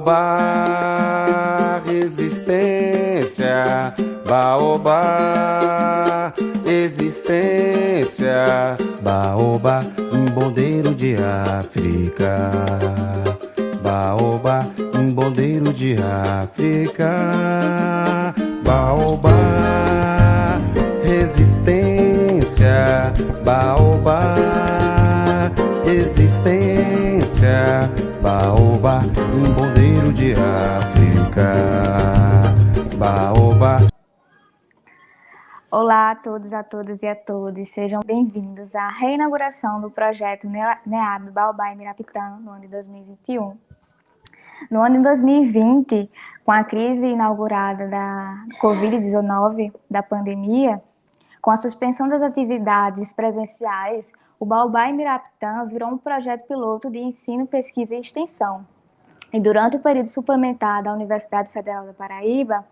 Baobá, resistência, baobá, existência, baobá, um bondeiro de África, baobá, um bondeiro de África, baobá, resistência, baobá, existência, baobá, um bondeiro de África, baobá. Olá a todos, a todas e a todos, sejam bem-vindos à reinauguração do projeto NEAB Baobá em Mirapitã no ano de 2021. No ano de 2020, com a crise inaugurada da Covid-19, da pandemia, com a suspensão das atividades presenciais, o Baobá em Mirapitã virou um projeto piloto de ensino, pesquisa e extensão. E durante o período suplementar da Universidade Federal da Paraíba,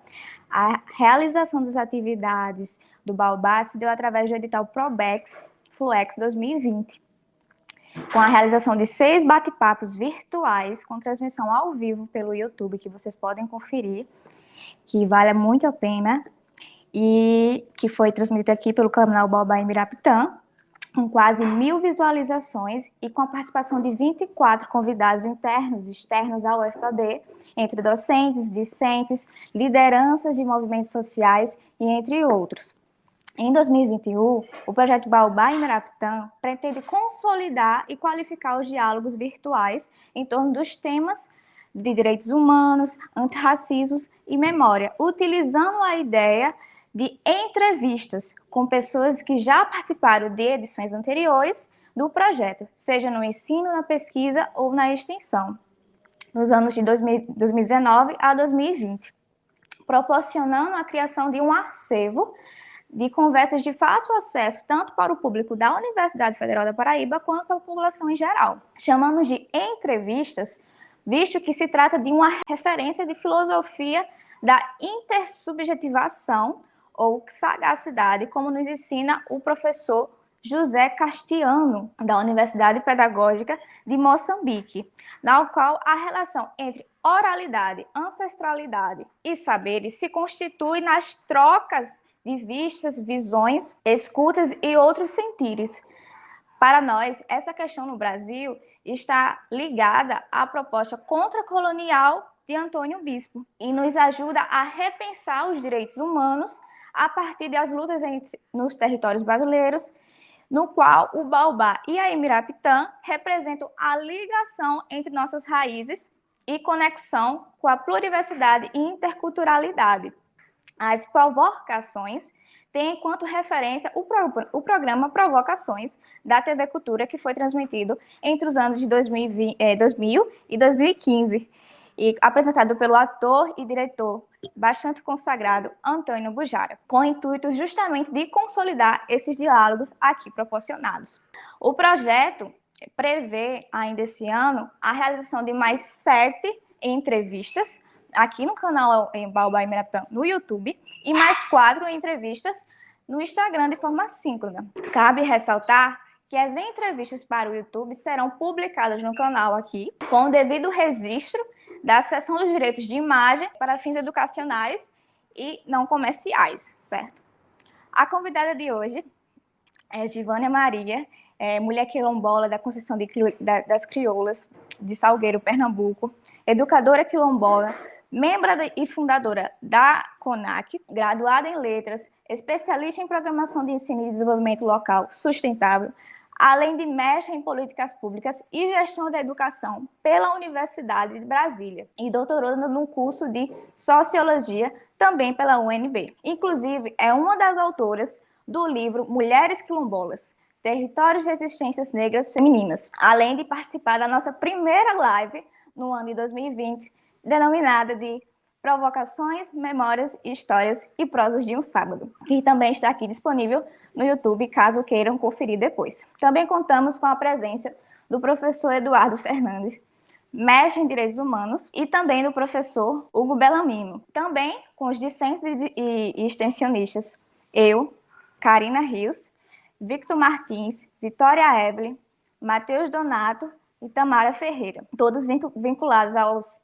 a realização das atividades do Baobá se deu através do edital ProBex Fluex 2020, com a realização de 6 bate-papos virtuais com transmissão ao vivo pelo YouTube, que vocês podem conferir, que vale muito a pena, e que foi transmitido aqui pelo canal Baobá em Mirapitã, com quase 1000 visualizações e com a participação de 24 convidados internos e externos ao UFPB, entre docentes, discentes, lideranças de movimentos sociais e entre outros. Em 2021, o projeto Baobá em Mirapitã pretende consolidar e qualificar os diálogos virtuais em torno dos temas de direitos humanos, antirracismo e memória, utilizando a ideia de entrevistas com pessoas que já participaram de edições anteriores do projeto, seja no ensino, na pesquisa ou na extensão, nos anos de 2019 a 2020, proporcionando a criação de um acervo de conversas de fácil acesso tanto para o público da Universidade Federal da Paraíba quanto para a população em geral. Chamamos de entrevistas, visto que se trata de uma referência de filosofia da intersubjetivação ou sagacidade, como nos ensina o professor José Castiano, da Universidade Pedagógica de Moçambique, na qual a relação entre oralidade, ancestralidade e saberes se constitui nas trocas de vistas, visões, escutas e outros sentires. Para nós, essa questão no Brasil está ligada à proposta contracolonial de Antônio Bispo e nos ajuda a repensar os direitos humanos a partir das lutas nos territórios brasileiros, no qual o Baobá e a Mirapitã representam a ligação entre nossas raízes e conexão com a pluriversidade e interculturalidade. As provocações têm enquanto referência o programa Provocações da TV Cultura, que foi transmitido entre os anos de 2000 e 2015, e apresentado pelo ator e diretor bastante consagrado Antônio Bujara, com o intuito justamente de consolidar esses diálogos aqui proporcionados. O projeto prevê, ainda esse ano, a realização de mais 7 entrevistas aqui no canal Baobá em Mirapitã no YouTube e mais 4 entrevistas no Instagram de forma síncrona. Cabe ressaltar que as entrevistas para o YouTube serão publicadas no canal aqui, com o devido registro da seção dos direitos de imagem para fins educacionais e não comerciais, certo? A convidada de hoje é Givânia Maria, mulher quilombola da Conceição das Crioulas de Salgueiro, Pernambuco, educadora quilombola, membro e fundadora da CONAC, graduada em letras, especialista em programação de ensino e desenvolvimento local sustentável, além de mestre em políticas públicas e gestão da educação pela Universidade de Brasília e doutoranda no curso de Sociologia, também pela UNB. Inclusive, é uma das autoras do livro Mulheres Quilombolas, Territórios de Resistências Negras Femininas, além de participar da nossa primeira live no ano de 2020, denominada de Provocações, Memórias, Histórias e Prosas de um Sábado, que também está aqui disponível no YouTube, caso queiram conferir depois. Também contamos com a presença do professor Eduardo Fernandes, mestre em Direitos Humanos, e também do professor Hugo Bellamino. Também com os discentes e extensionistas, eu, Karina Rios, Victor Martins, Vitória Evelyn, Matheus Donato, e Tamara Ferreira, todos vinculados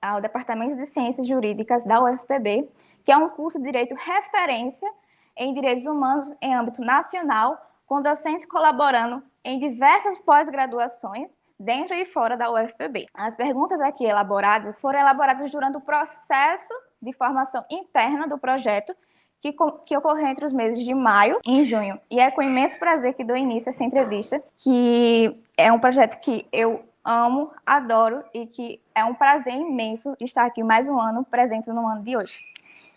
ao Departamento de Ciências Jurídicas da UFPB, que é um curso de direito referência em direitos humanos em âmbito nacional, com docentes colaborando em diversas pós-graduações dentro e fora da UFPB. As perguntas aqui elaboradas foram elaboradas durante o processo de formação interna do projeto, que ocorreu entre os meses de maio e junho. E é com imenso prazer que dou início a essa entrevista, que é um projeto que eu amo, adoro e que é um prazer imenso estar aqui mais um ano presente no ano de hoje.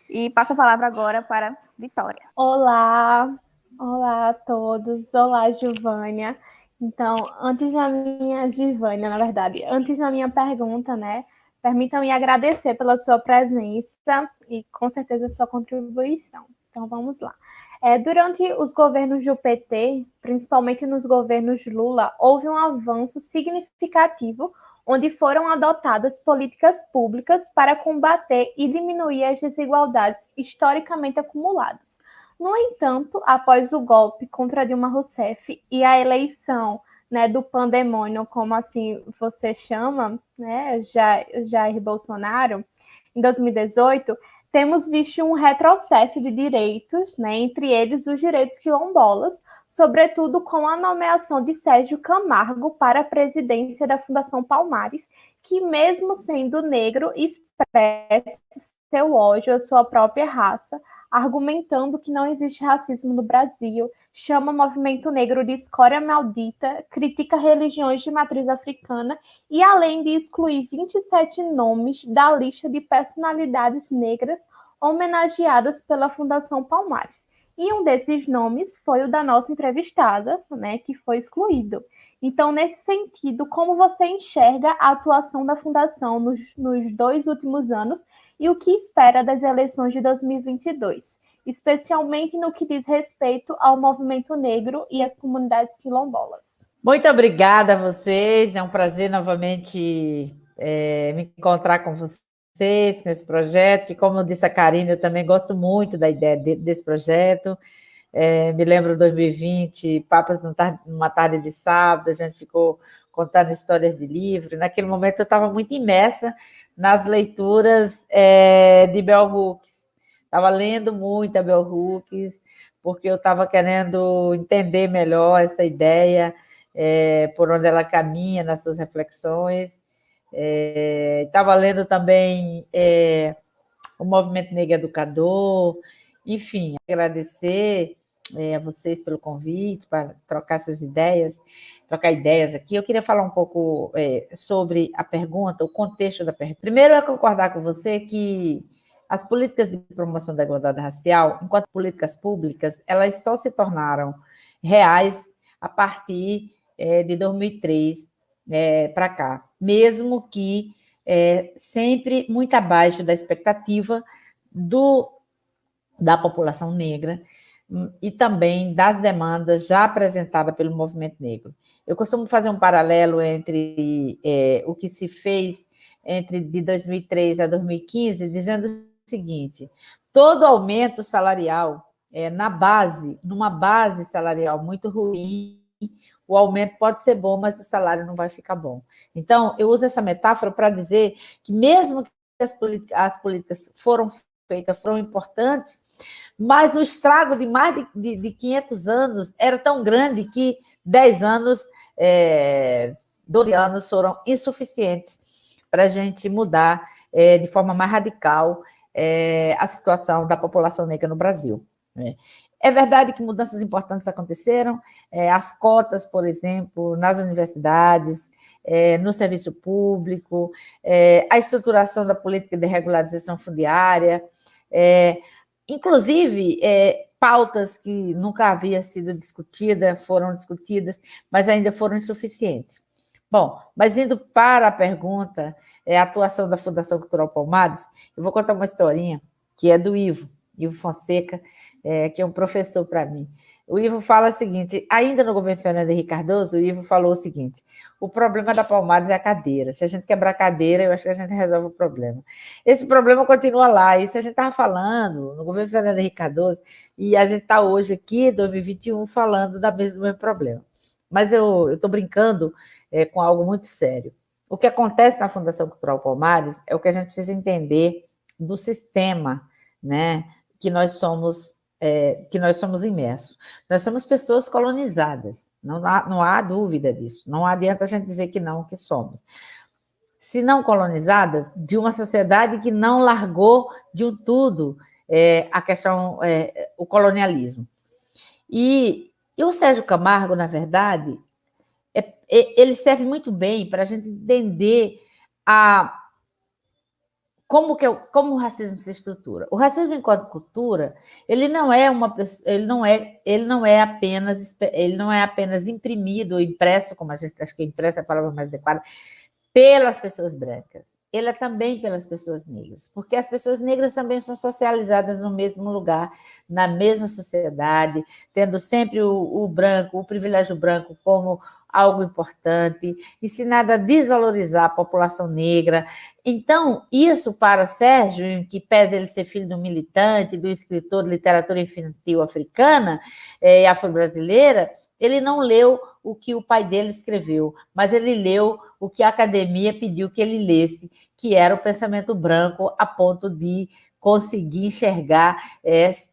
E passo a palavra agora para Vitória. Olá a todos. Olá, Giovânia. Então, antes da minha pergunta, né, permitam-me agradecer pela sua presença e, com certeza, sua contribuição. Então, vamos lá. Durante os governos do PT, principalmente nos governos Lula, houve um avanço significativo onde foram adotadas políticas públicas para combater e diminuir as desigualdades historicamente acumuladas. No entanto, após o golpe contra Dilma Rousseff e a eleição, né, do pandemônio, como assim você chama, né, Jair Bolsonaro, em 2018, temos visto um retrocesso de direitos, né, entre eles os direitos quilombolas, sobretudo com a nomeação de Sérgio Camargo para a presidência da Fundação Palmares, que, mesmo sendo negro, expressa seu ódio à sua própria raça, argumentando que não existe racismo no Brasil, chama o movimento negro de escória maldita, critica religiões de matriz africana e, além de excluir 27 nomes da lista de personalidades negras homenageadas pela Fundação Palmares. E um desses nomes foi o da nossa entrevistada, né, que foi excluído. Então, nesse sentido, como você enxerga a atuação da Fundação nos 2 últimos anos e o que espera das eleições de 2022, especialmente no que diz respeito ao movimento negro e às comunidades quilombolas? Muito obrigada a vocês, é um prazer novamente me encontrar com vocês, com esse projeto, que, como disse a Karine, eu também gosto muito da ideia desse projeto. Me lembro de 2020, Papas numa tarde de sábado, a gente ficou contando histórias de livro. Naquele momento eu estava muito imersa nas leituras de Bell Hooks. Estava lendo muito a Bell Hooks, porque eu estava querendo entender melhor essa ideia, por onde ela caminha nas suas reflexões. Estava lendo também o Movimento Negro Educador. Enfim, agradecer a vocês pelo convite, para trocar ideias aqui. Eu queria falar um pouco sobre a pergunta, o contexto da pergunta. Primeiro, é concordar com você que as políticas de promoção da igualdade racial, enquanto políticas públicas, elas só se tornaram reais a partir de 2003 para cá, mesmo que sempre muito abaixo da expectativa da população negra e também das demandas já apresentadas pelo movimento negro. Eu costumo fazer um paralelo entre o que se fez de 2003 a 2015, dizendo o seguinte: todo aumento salarial, numa base salarial muito ruim, o aumento pode ser bom, mas o salário não vai ficar bom. Então, eu uso essa metáfora para dizer que, mesmo que as políticas foram feitas, foram importantes, mas o estrago de mais de 500 anos era tão grande que 10 anos, 12 anos foram insuficientes para a gente mudar de forma mais radical a situação da população negra no Brasil. É verdade que mudanças importantes aconteceram, as cotas, por exemplo, nas universidades, no serviço público, a estruturação da política de regularização fundiária, inclusive pautas que nunca haviam sido discutidas, foram discutidas, mas ainda foram insuficientes. Bom, mas indo para a pergunta, a atuação da Fundação Cultural Palmares, eu vou contar uma historinha que é do Ivo Fonseca, que é um professor para mim. O Ivo fala o seguinte: ainda no governo Fernando Henrique Cardoso, o Ivo falou o seguinte: o problema da Palmares é a cadeira. Se a gente quebrar a cadeira, eu acho que a gente resolve o problema. Esse problema continua lá. Isso a gente estava falando no governo Fernando Henrique Cardoso, e a gente está hoje aqui, em 2021, falando do mesmo problema. Mas eu estou brincando com algo muito sério. o que acontece na Fundação Cultural Palmares é o que a gente precisa entender do sistema, né, que nós somos imersos. Nós somos pessoas colonizadas, não há dúvida disso, não adianta a gente dizer que não, que somos. Se não colonizadas, de uma sociedade que não largou de um tudo a questão, o colonialismo. E o Sérgio Camargo, na verdade, ele serve muito bem para a gente entender como o racismo se estrutura. O racismo enquanto cultura, ele não é apenas imprimido ou impresso, como a gente acho que impresso é a palavra mais adequada, pelas pessoas brancas. Ele é também pelas pessoas negras, porque as pessoas negras também são socializadas no mesmo lugar, na mesma sociedade, tendo sempre o branco, o privilégio branco como algo importante, ensinado a desvalorizar a população negra. Então, isso para Sérgio, que pese ele ser filho do militante, do escritor de literatura infantil africana e afro-brasileira, ele não leu o que o pai dele escreveu, mas ele leu o que a academia pediu que ele lesse, que era o pensamento branco, a ponto de conseguir enxergar,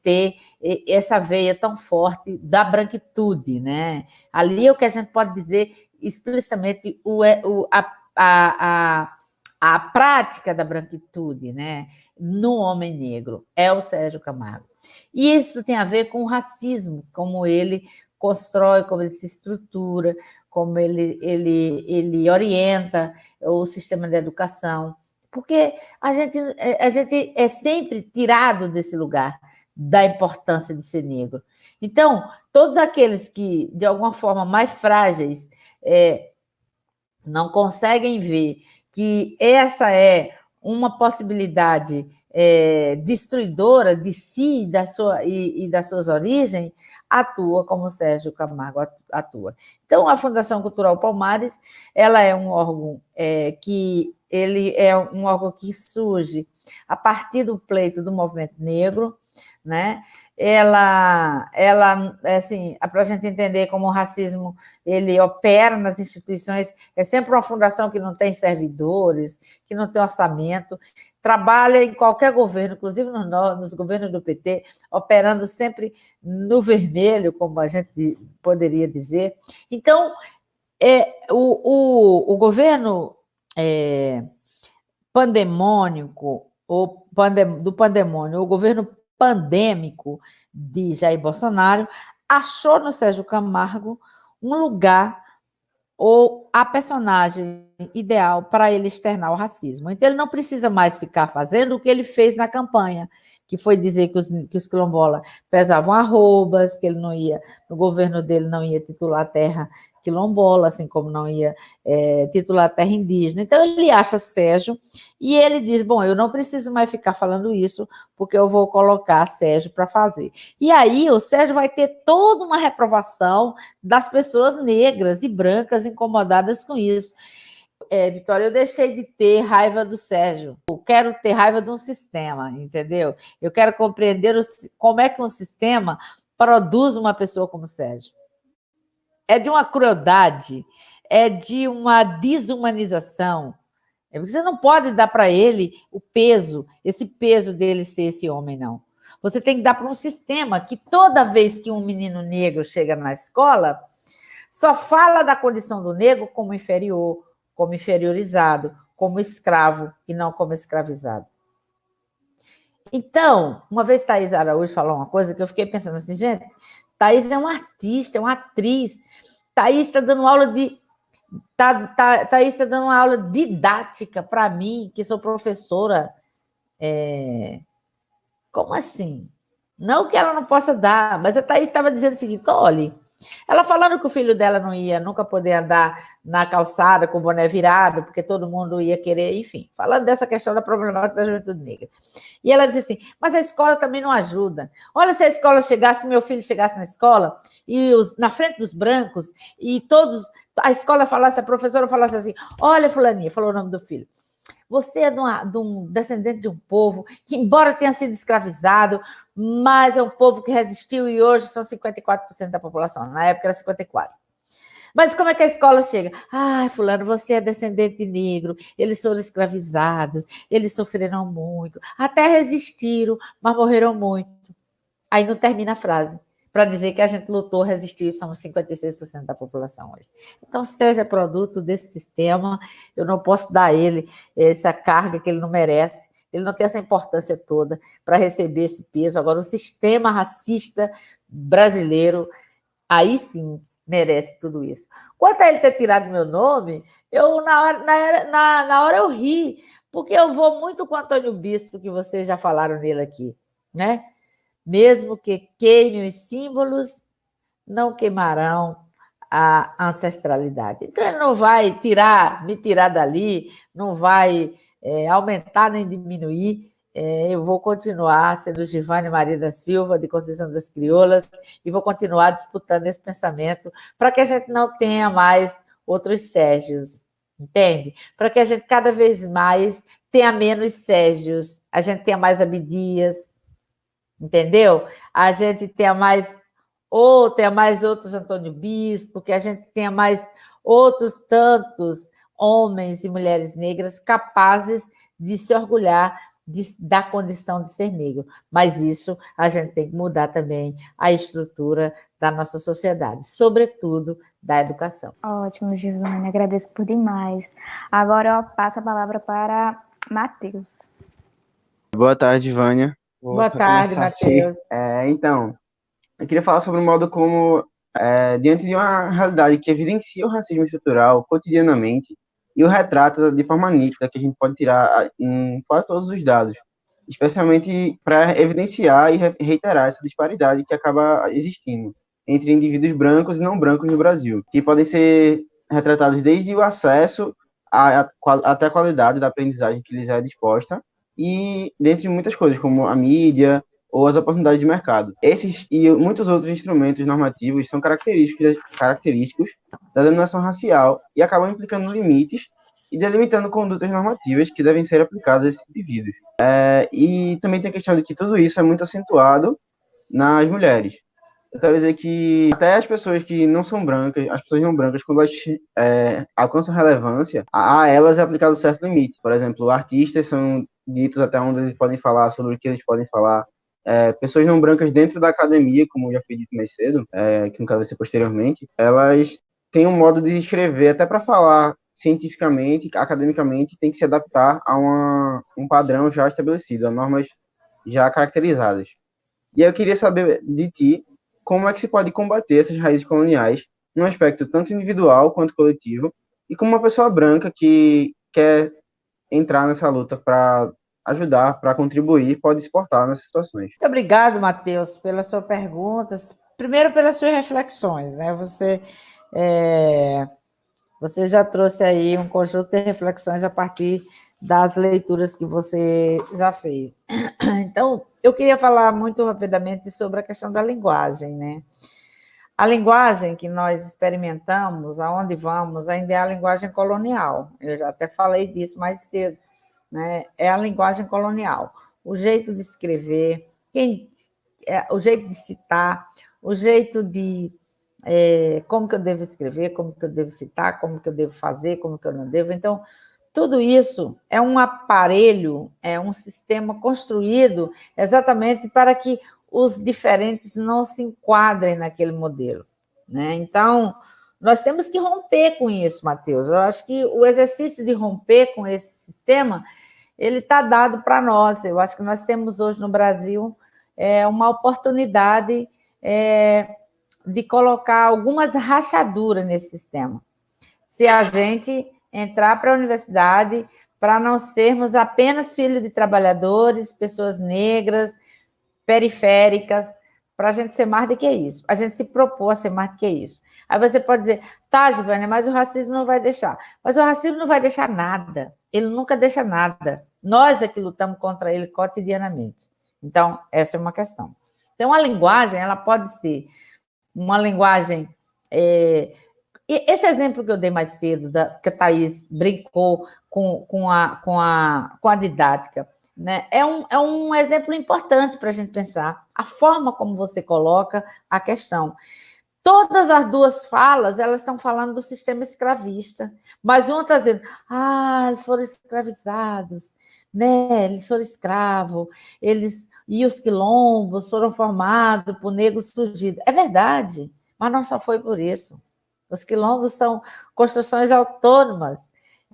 ter essa veia tão forte da branquitude, né? Ali é o que a gente pode dizer explicitamente a prática da branquitude, né, no homem negro, é o Sérgio Camargo. E isso tem a ver com o racismo, como ele constrói, como ele se estrutura, como ele orienta o sistema de educação, porque a gente é sempre tirado desse lugar da importância de ser negro. Então, todos aqueles que, de alguma forma, mais frágeis, não conseguem ver que essa é uma possibilidade destruidora de si e das suas origens, atua como o Sérgio Camargo atua. Então, a Fundação Cultural Palmares, ela é um órgão que surge a partir do pleito do movimento negro, né? Ela assim, para a gente entender como o racismo ele opera nas instituições, é sempre uma fundação que não tem servidores, que não tem orçamento, trabalha em qualquer governo, inclusive nos governos do PT, operando sempre no vermelho, como a gente poderia dizer. Então, o governo pandemônico, do pandemônio, o governo pandêmico de Jair Bolsonaro, achou no Sérgio Camargo um lugar ou a personagem ideal para ele externar o racismo. Então, ele não precisa mais ficar fazendo o que ele fez na campanha, que foi dizer que os quilombolas pesavam arrobas, que ele não ia, no governo dele não ia titular terra quilombola, assim como não ia titular terra indígena. Então, ele acha Sérgio e ele diz, bom, eu não preciso mais ficar falando isso, porque eu vou colocar Sérgio para fazer. E aí, o Sérgio vai ter toda uma reprovação das pessoas negras e brancas incomodadas com isso. Vitória, eu deixei de ter raiva do Sérgio. Eu quero ter raiva de um sistema, entendeu? Eu quero compreender como é que um sistema produz uma pessoa como o Sérgio. É de uma crueldade, é de uma desumanização. Você não pode dar para ele esse peso dele ser esse homem, não. Você tem que dar para um sistema que toda vez que um menino negro chega na escola, só fala da condição do negro como inferior, como inferiorizado, como escravo e não como escravizado. Então, uma vez Thaís Araújo falou uma coisa que eu fiquei pensando assim, gente, Thaís é uma artista, é uma atriz. Thaís está dando aula Thaís está dando uma aula didática para mim, que sou professora. Como assim? Não que ela não possa dar, mas a Thaís estava dizendo o seguinte, olha, ela falando que o filho dela não ia nunca poder andar na calçada com o boné virado, porque todo mundo ia querer, enfim, falando dessa questão da problemática da juventude negra. E ela disse assim, mas a escola também não ajuda. Olha, se a escola chegasse, meu filho chegasse na escola, e na frente dos brancos, e todos, a escola falasse, a professora falasse assim, olha, fulaninha, falou o nome do filho, você é de um descendente de um povo que, embora tenha sido escravizado, mas é um povo que resistiu e hoje são 54% da população. Na época era 54%. Mas como é que a escola chega? Ai, fulano, você é descendente de negro, eles foram escravizados, eles sofreram muito, até resistiram, mas morreram muito. Aí não termina a frase, para dizer que a gente lutou, resistiu e somos 56% da população hoje. Então, seja produto desse sistema, eu não posso dar a ele essa carga que ele não merece, ele não tem essa importância toda para receber esse peso. Agora, o sistema racista brasileiro, aí sim, merece tudo isso. Quanto a ele ter tirado meu nome, eu na hora eu ri, porque eu vou muito com o Antônio Bispo, que vocês já falaram nele aqui, né? Mesmo que queimem os símbolos, não queimarão a ancestralidade. Então, ele não vai me tirar dali, não vai aumentar nem diminuir. Eu vou continuar sendo Givane Maria da Silva, de Conceição das Crioulas, e vou continuar disputando esse pensamento para que a gente não tenha mais outros Sérgios, entende? Para que a gente cada vez mais tenha menos Sérgios, a gente tenha mais Abdias, entendeu? A gente tenha mais outros Antônio Bispo, que a gente tenha mais outros tantos homens e mulheres negras capazes de se orgulhar da condição de ser negro. Mas isso a gente tem que mudar também a estrutura da nossa sociedade, sobretudo da educação. Ótimo, Giovana, agradeço por demais. Agora eu passo a palavra para Matheus. Boa tarde, Vânia. Boa tarde, Matheus. Então, eu queria falar sobre o modo como, diante de uma realidade que evidencia o racismo estrutural cotidianamente e o retrata de forma nítida, que a gente pode tirar em quase todos os dados, especialmente para evidenciar e reiterar essa disparidade que acaba existindo entre indivíduos brancos e não brancos no Brasil, que podem ser retratados desde o acesso até a qualidade da aprendizagem que lhes é disposta, e dentre muitas coisas, como a mídia ou as oportunidades de mercado. Esses e muitos outros instrumentos normativos são característicos da dominação racial e acabam implicando limites e delimitando condutas normativas que devem ser aplicadas a esses indivíduos. E também tem a questão de que tudo isso é muito acentuado nas mulheres. Eu quero dizer que até as pessoas que não são brancas, as pessoas não brancas, quando elas alcançam relevância, a elas é aplicado um certo limite. Por exemplo, artistas são ditos até onde eles podem falar, sobre o que eles podem falar. Pessoas não brancas dentro da academia, como já foi dito mais cedo, que no caso vai ser posteriormente, elas têm um modo de escrever, até para falar cientificamente, academicamente, tem que se adaptar a um padrão já estabelecido, a normas já caracterizadas. E aí eu queria saber de ti, como é que se pode combater essas raízes coloniais, num aspecto tanto individual quanto coletivo, e como uma pessoa branca que quer entrar nessa luta para ajudar, para contribuir, pode se portar nessas situações. Muito obrigado, Matheus, pela sua pergunta. Primeiro, pelas suas reflexões, né? Você já trouxe aí um conjunto de reflexões a partir das leituras que você já fez. Então, eu queria falar muito rapidamente sobre a questão da linguagem, né? A linguagem que nós experimentamos, aonde vamos, ainda é a linguagem colonial. Eu já até falei disso mais cedo, né? É a linguagem colonial. O jeito de escrever, o jeito de citar, o jeito de como que eu devo escrever, como que eu devo citar, como que eu devo fazer, como que eu não devo. Então, tudo isso é um aparelho, é um sistema construído exatamente para que os diferentes não se enquadrem naquele modelo, né? Então, nós temos que romper com isso, Matheus. Eu acho que o exercício de romper com esse sistema, ele está dado para nós. Eu acho que nós temos hoje no Brasil uma oportunidade de colocar algumas rachaduras nesse sistema. Se a gente entrar para a universidade, para não sermos apenas filhos de trabalhadores, pessoas negras, periféricas, para a gente ser mais do que isso. A gente se propor a ser mais do que isso. Aí você pode dizer, tá, Giovana, mas o racismo não vai deixar. Mas o racismo não vai deixar nada. Ele nunca deixa nada. Nós é que lutamos contra ele cotidianamente. Então, essa é uma questão. Então, a linguagem, ela pode ser uma linguagem... Esse exemplo que eu dei mais cedo, que a Thaís brincou com a didática, né? É um exemplo importante para a gente pensar a forma como você coloca a questão. Todas as duas falas, elas estão falando do sistema escravista, mas uma está dizendo, eles foram escravizados, né? Eles foram escravos, e os quilombos foram formados por negros fugidos. É verdade, mas não só foi por isso. Os quilombos são construções autônomas,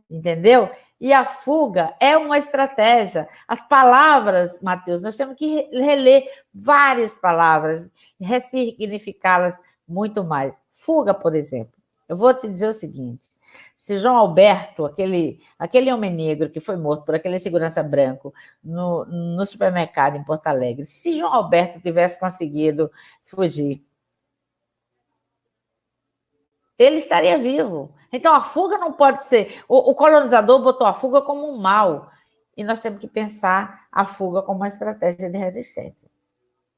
entendeu? E a fuga é uma estratégia. As palavras, Matheus, nós temos que reler várias palavras, ressignificá-las muito mais. Fuga, por exemplo. Eu vou te dizer o seguinte: se João Alberto, aquele homem negro que foi morto por aquele segurança branco no supermercado em Porto Alegre, se João Alberto tivesse conseguido fugir, ele estaria vivo. Então, a fuga não pode ser... O colonizador botou a fuga como um mal, e nós temos que pensar a fuga como uma estratégia de resistência.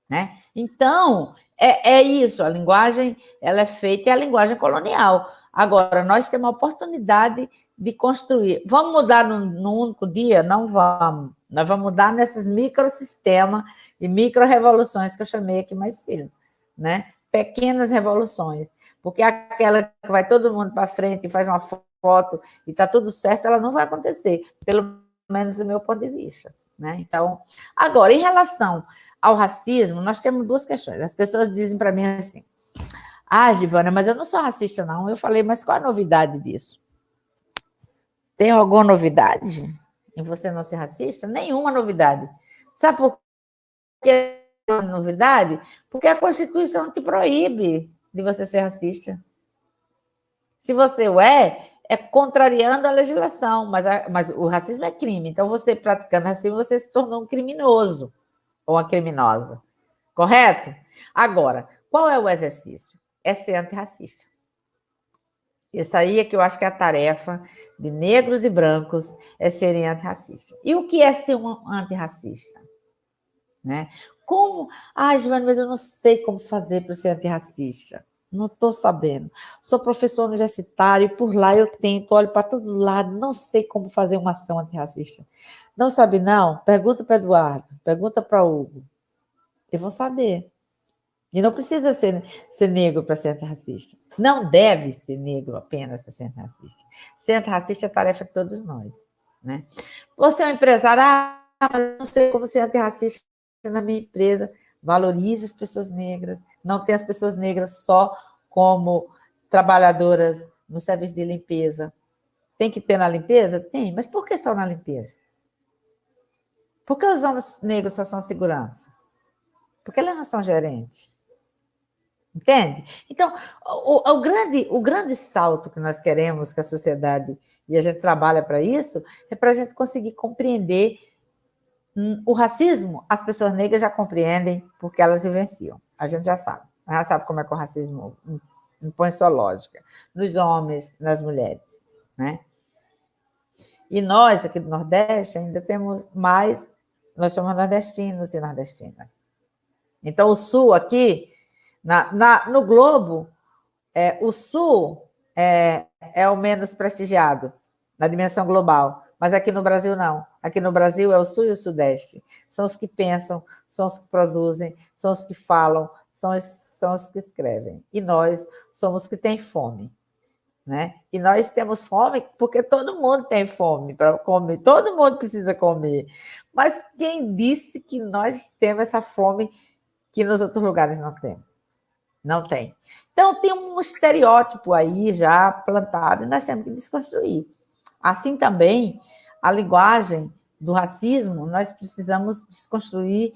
Né? Então, é isso, a linguagem ela é feita, é a linguagem colonial. Agora, nós temos a oportunidade de construir. Vamos mudar num único dia? Não vamos. Nós vamos mudar nesses microsistemas e micro-revoluções que eu chamei aqui mais cedo. Né? Pequenas revoluções. Porque aquela que vai todo mundo para frente e faz uma foto e está tudo certo, ela não vai acontecer, pelo menos do meu ponto de vista. Né? Então, agora, em relação ao racismo, nós temos duas questões. As pessoas dizem para mim assim, Givana, mas eu não sou racista, não. Eu falei, mas qual a novidade disso? Tem alguma novidade em você não ser racista? Nenhuma novidade. Sabe por que é uma novidade? Porque a Constituição te proíbe de você ser racista. Se você é contrariando a legislação, mas o racismo é crime. Então, você praticando racismo, você se tornou um criminoso ou uma criminosa. Correto? Agora, qual é o exercício? É ser antirracista. Isso aí é que eu acho que é a tarefa de negros e brancos, é serem antirracistas. E o que é ser um antirracista? Né? Como? Giovana, mas eu não sei como fazer para ser antirracista. Não estou sabendo. Sou professor universitário, por lá eu tento, olho para todo lado, não sei como fazer uma ação antirracista. Não sabe, não? Pergunta para o Eduardo, pergunta para o Hugo. Eles vão saber. E não precisa ser negro para ser antirracista. Não deve ser negro apenas para ser antirracista. Ser antirracista é tarefa de todos nós. Né? Você é um empresário, mas eu não sei como ser antirracista na minha empresa. Valorize as pessoas negras, não tem as pessoas negras só como trabalhadoras no serviço de limpeza. Tem que ter na limpeza? Tem, mas por que só na limpeza? Por que os homens negros só são segurança? Porque eles não são gerentes. Entende? Então, o grande salto que nós queremos que a sociedade, e a gente trabalha para isso, é para a gente conseguir compreender o racismo. As pessoas negras já compreendem porque elas vivenciam. A gente já sabe. Já sabe como é que o racismo impõe sua lógica. Nos homens, nas mulheres. Né? E nós, aqui do Nordeste, ainda temos mais... Nós somos nordestinos e nordestinas. Então, o Sul aqui, no globo, o Sul é o menos prestigiado na dimensão global. Mas aqui no Brasil, não. Aqui no Brasil é o Sul e o Sudeste. São os que pensam, são os que produzem, são os que falam, são os que escrevem. E nós somos os que têm fome. Né? E nós temos fome porque todo mundo tem fome para comer. Todo mundo precisa comer. Mas quem disse que nós temos essa fome que nos outros lugares não tem? Não tem. Então, tem um estereótipo aí já plantado e nós temos que desconstruir. Assim também, a linguagem do racismo, nós precisamos desconstruir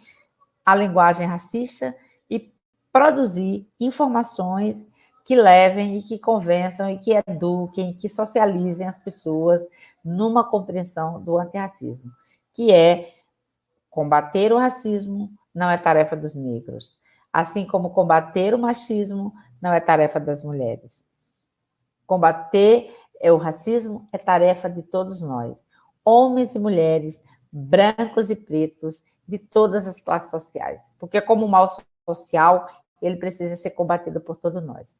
a linguagem racista e produzir informações que levem e que convençam e que eduquem, que socializem as pessoas numa compreensão do antirracismo, que é combater o racismo não é tarefa dos negros, assim como combater o machismo não é tarefa das mulheres. Combater o racismo é tarefa de todos nós, homens e mulheres, brancos e pretos, de todas as classes sociais. Porque como mal social, ele precisa ser combatido por todos nós.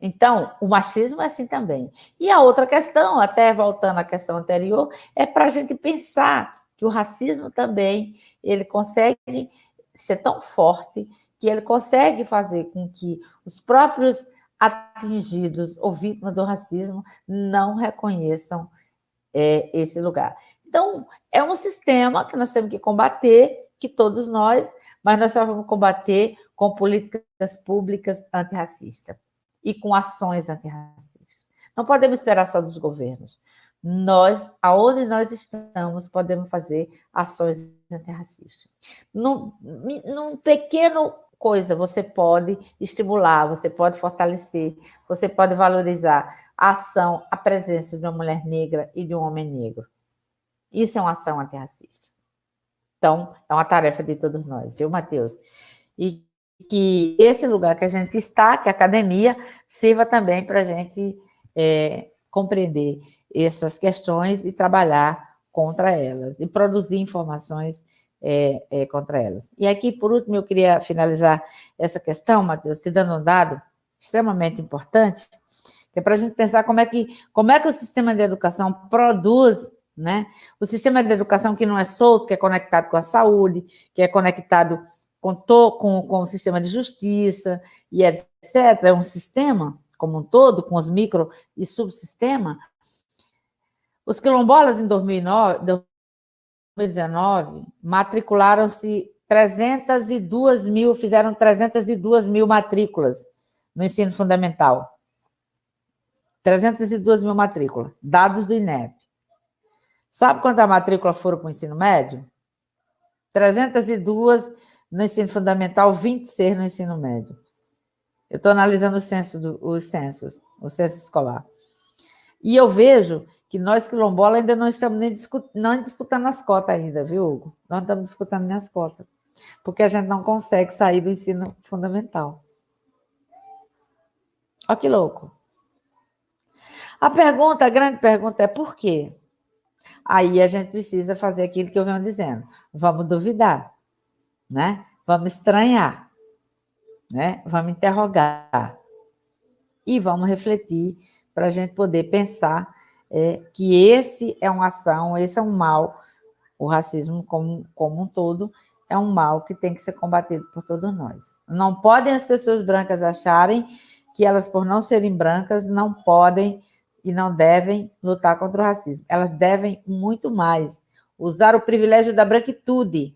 Então, o machismo é assim também. E a outra questão, até voltando à questão anterior, é para a gente pensar que o racismo também, ele consegue ser tão forte que ele consegue fazer com que os próprios atingidos ou vítimas do racismo não reconheçam esse lugar. Então, é um sistema que nós temos que combater, que todos nós, mas nós só vamos combater com políticas públicas antirracistas e com ações antirracistas. Não podemos esperar só dos governos. Nós, aonde nós estamos, podemos fazer ações antirracistas. Num pequeno coisa, você pode estimular, você pode fortalecer, você pode valorizar a ação, a presença de uma mulher negra e de um homem negro. Isso é uma ação antirracista. Então, é uma tarefa de todos nós, viu, Matheus? E que esse lugar que a gente está, que é a academia, sirva também para a gente compreender essas questões e trabalhar contra elas, e produzir informações contra elas. E aqui, por último, eu queria finalizar essa questão, Matheus, te dando um dado extremamente importante, que é para a gente pensar como é que o sistema de educação produz, né? O sistema de educação que não é solto, que é conectado com a saúde, que é conectado com o sistema de justiça e etc. É um sistema como um todo, com os micro e subsistemas. Os quilombolas, em 2019, matricularam-se 302 mil, fizeram 302 mil matrículas no ensino fundamental. 302 mil matrículas, dados do INEP. Sabe quantas matrículas foram para o ensino médio? 302 no ensino fundamental, 26 no ensino médio. Eu estou analisando o censo escolar. E eu vejo que nós, quilombolas, ainda não estamos nem disputando as cotas ainda, viu, Hugo? Nós não estamos disputando nem as cotas, porque a gente não consegue sair do ensino fundamental. Olha que louco. A grande pergunta é por quê? Aí a gente precisa fazer aquilo que eu venho dizendo. Vamos duvidar, né? Vamos estranhar, né? Vamos interrogar e vamos refletir para a gente poder pensar que esse é uma ação, esse é um mal, o racismo como um todo é um mal que tem que ser combatido por todos nós. Não podem as pessoas brancas acharem que elas, por não serem brancas, não podem e não devem lutar contra o racismo. Elas devem muito mais usar o privilégio da branquitude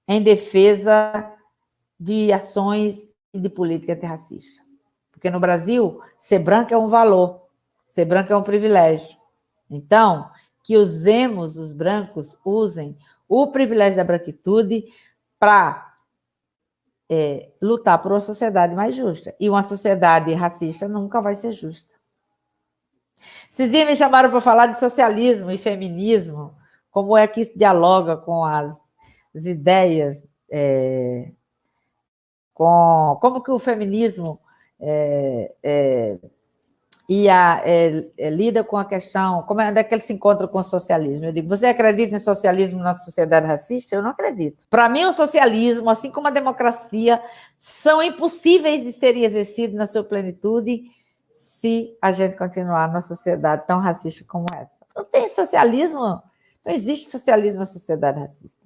em defesa de ações e de política antirracista. Porque no Brasil, ser branco é um valor, ser branco é um privilégio. Então, que os brancos usem o privilégio da branquitude para lutar por uma sociedade mais justa. E uma sociedade racista nunca vai ser justa. Esses dias me chamaram para falar de socialismo e feminismo, como é que isso dialoga com as ideias, como que o feminismo lida com a questão, como é que ele se encontra com o socialismo. Eu digo, você acredita em socialismo na sociedade racista? Eu não acredito. Para mim, o socialismo, assim como a democracia, são impossíveis de serem exercidos na sua plenitude se a gente continuar numa sociedade tão racista como essa. Não tem socialismo, não existe socialismo na sociedade racista.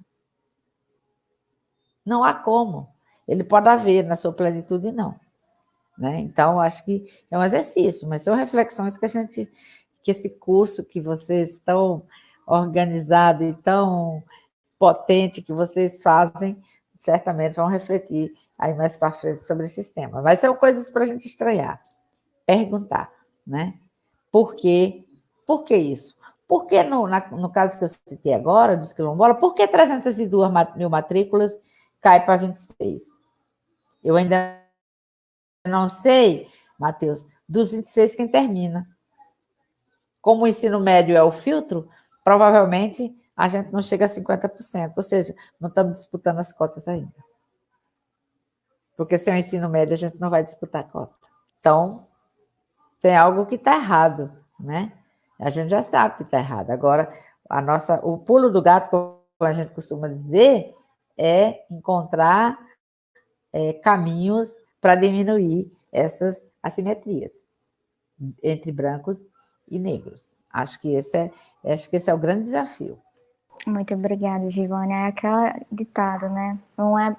Não há como. Ele pode haver na sua plenitude, não. Né? Então, acho que é um exercício, mas são reflexões que esse curso que vocês estão organizado e tão potente que vocês fazem, certamente vão refletir aí mais para frente sobre esse tema. Mas são coisas para a gente estranhar, perguntar, né? Por quê? Por que isso? Por que, no caso que eu citei agora, dos quilombolas, por que 302 mil matrículas cai para 26? Eu ainda não sei, Matheus, dos 26 quem termina. Como o ensino médio é o filtro, provavelmente a gente não chega a 50%, ou seja, não estamos disputando as cotas ainda. Porque se é o ensino médio, a gente não vai disputar a cota. Então, tem algo que está errado, né? A gente já sabe que está errado. Agora, o pulo do gato, como a gente costuma dizer, é encontrar caminhos para diminuir essas assimetrias entre brancos e negros. Acho que esse é o grande desafio. Muito obrigada, Giovanni. É aquele ditado, né?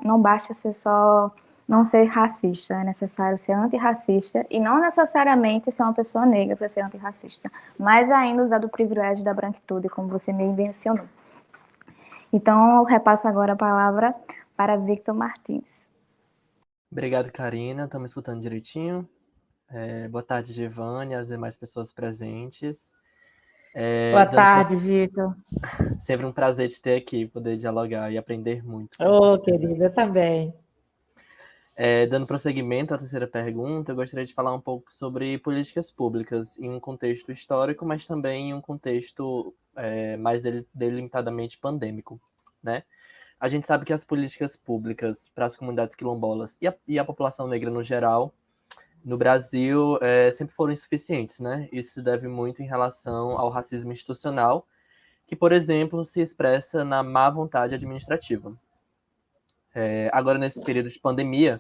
Não basta ser só não ser racista, é necessário ser antirracista e não necessariamente ser uma pessoa negra para ser antirracista, mas ainda usar do privilégio da branquitude, como você me mencionou. Então, eu repasso agora a palavra para Victor Martins. Obrigado, Karina. Estamos escutando direitinho. Boa tarde, Giovanni, as demais pessoas presentes. Boa tarde, Vitor. Sempre um prazer te ter aqui, poder dialogar e aprender muito. Querida, eu também. Dando prosseguimento à terceira pergunta, eu gostaria de falar um pouco sobre políticas públicas em um contexto histórico, mas também em um contexto mais delimitadamente pandêmico, né? A gente sabe que as políticas públicas para as comunidades quilombolas e a população negra no geral, no Brasil, sempre foram insuficientes, né? Isso se deve muito em relação ao racismo institucional, que, por exemplo, se expressa na má vontade administrativa. Agora, nesse período de pandemia,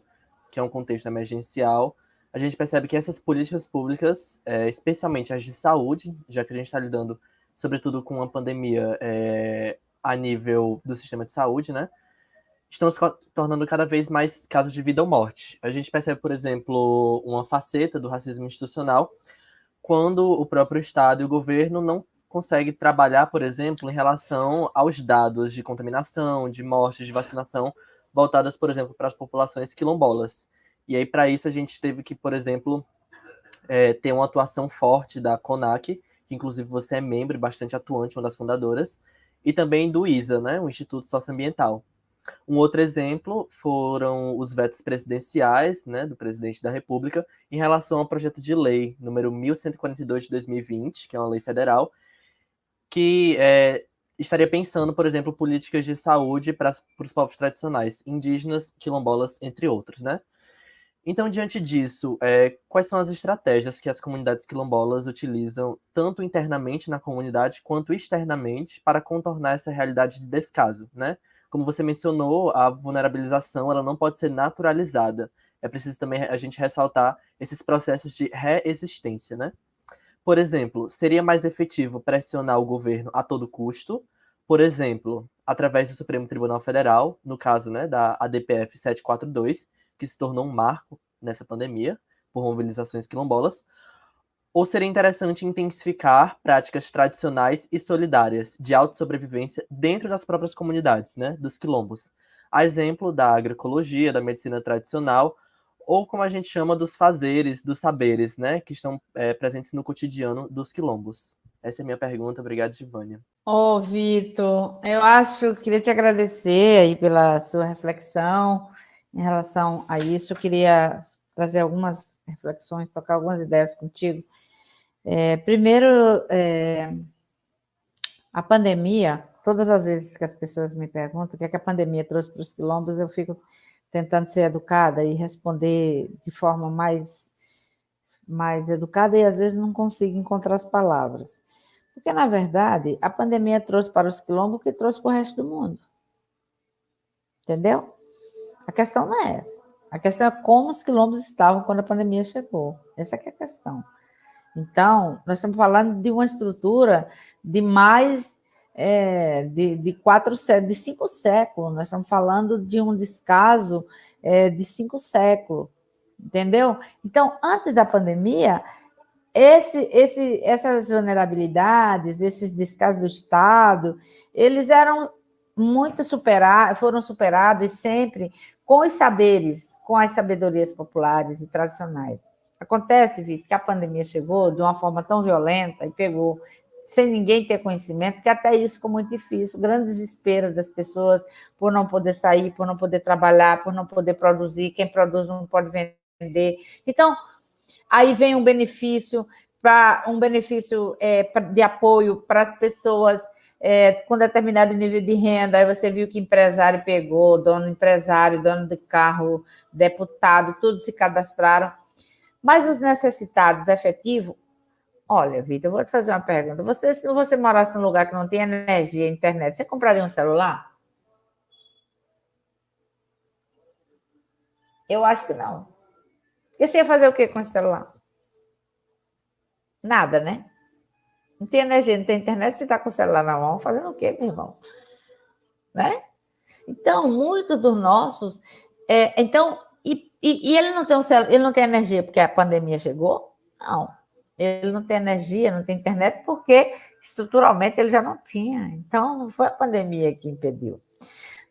que é um contexto emergencial, a gente percebe que essas políticas públicas, especialmente as de saúde, já que a gente está lidando, sobretudo, com uma pandemia a nível do sistema de saúde, né? Estão se tornando cada vez mais casos de vida ou morte. A gente percebe, por exemplo, uma faceta do racismo institucional quando o próprio Estado e o governo não conseguem trabalhar, por exemplo, em relação aos dados de contaminação, de mortes, de vacinação, voltadas, por exemplo, para as populações quilombolas. E aí, para isso, a gente teve que, por exemplo, ter uma atuação forte da CONAC, que inclusive você é membro e bastante atuante, uma das fundadoras, e também do ISA, né, o Instituto Socioambiental. Um outro exemplo foram os vetos presidenciais, né, do presidente da República, em relação ao projeto de lei número 1142 de 2020, que é uma lei federal, que estaria pensando, por exemplo, políticas de saúde para os povos tradicionais, indígenas, quilombolas, entre outros, né? Então, diante disso, quais são as estratégias que as comunidades quilombolas utilizam, tanto internamente na comunidade, quanto externamente, para contornar essa realidade de descaso, né? Como você mencionou, a vulnerabilização ela não pode ser naturalizada. É preciso também a gente ressaltar esses processos de reexistência, né? Por exemplo, seria mais efetivo pressionar o governo a todo custo, por exemplo, através do Supremo Tribunal Federal, no caso, né, da ADPF 742, que se tornou um marco nessa pandemia, por mobilizações quilombolas, ou seria interessante intensificar práticas tradicionais e solidárias de autossobrevivência dentro das próprias comunidades, né, dos quilombos. A exemplo da agroecologia, da medicina tradicional, ou como a gente chama dos fazeres, dos saberes, né, que estão presentes no cotidiano dos quilombos. Essa é a minha pergunta. Obrigado, Givânia. Vitor, queria te agradecer aí pela sua reflexão em relação a isso. Eu queria trazer algumas reflexões, tocar algumas ideias contigo. Primeiro, a pandemia, todas as vezes que as pessoas me perguntam o que é que a pandemia trouxe para os quilombos, eu fico tentando ser educada e responder de forma mais educada e às vezes não consigo encontrar as palavras. Porque, na verdade, a pandemia trouxe para os quilombos o que trouxe para o resto do mundo. Entendeu? A questão não é essa. A questão é como os quilombos estavam quando a pandemia chegou. Essa que é a questão. Então, nós estamos falando de uma estrutura de mais de 5 séculos. Nós estamos falando de um descaso de 5 séculos. Entendeu? Então, antes da pandemia, essas vulnerabilidades, esses descasos do Estado, eles eram muito foram superados sempre com os saberes, com as sabedorias populares e tradicionais. Acontece, Vitor, que a pandemia chegou de uma forma tão violenta e pegou sem ninguém ter conhecimento, que até isso ficou muito difícil. O grande desespero das pessoas por não poder sair, por não poder trabalhar, por não poder produzir. Quem produz não pode vender. Então, aí vem um benefício de apoio para as pessoas com determinado nível de renda. Aí você viu que empresário pegou, empresário, dono de carro, deputado, todos se cadastraram. Mas os necessitados efetivos, olha, Vitor, eu vou te fazer uma pergunta. Se você morasse num lugar que não tem energia, internet, você compraria um celular? Eu acho que não. E você ia fazer o quê com esse celular? Nada, né? Não tem energia, não tem internet, você está com o celular na mão, fazendo o quê, meu irmão? Né? Então, muitos dos nossos... E ele não tem ele não tem energia porque a pandemia chegou? Não. Ele não tem energia, não tem internet porque estruturalmente ele já não tinha. Então, não foi a pandemia que impediu.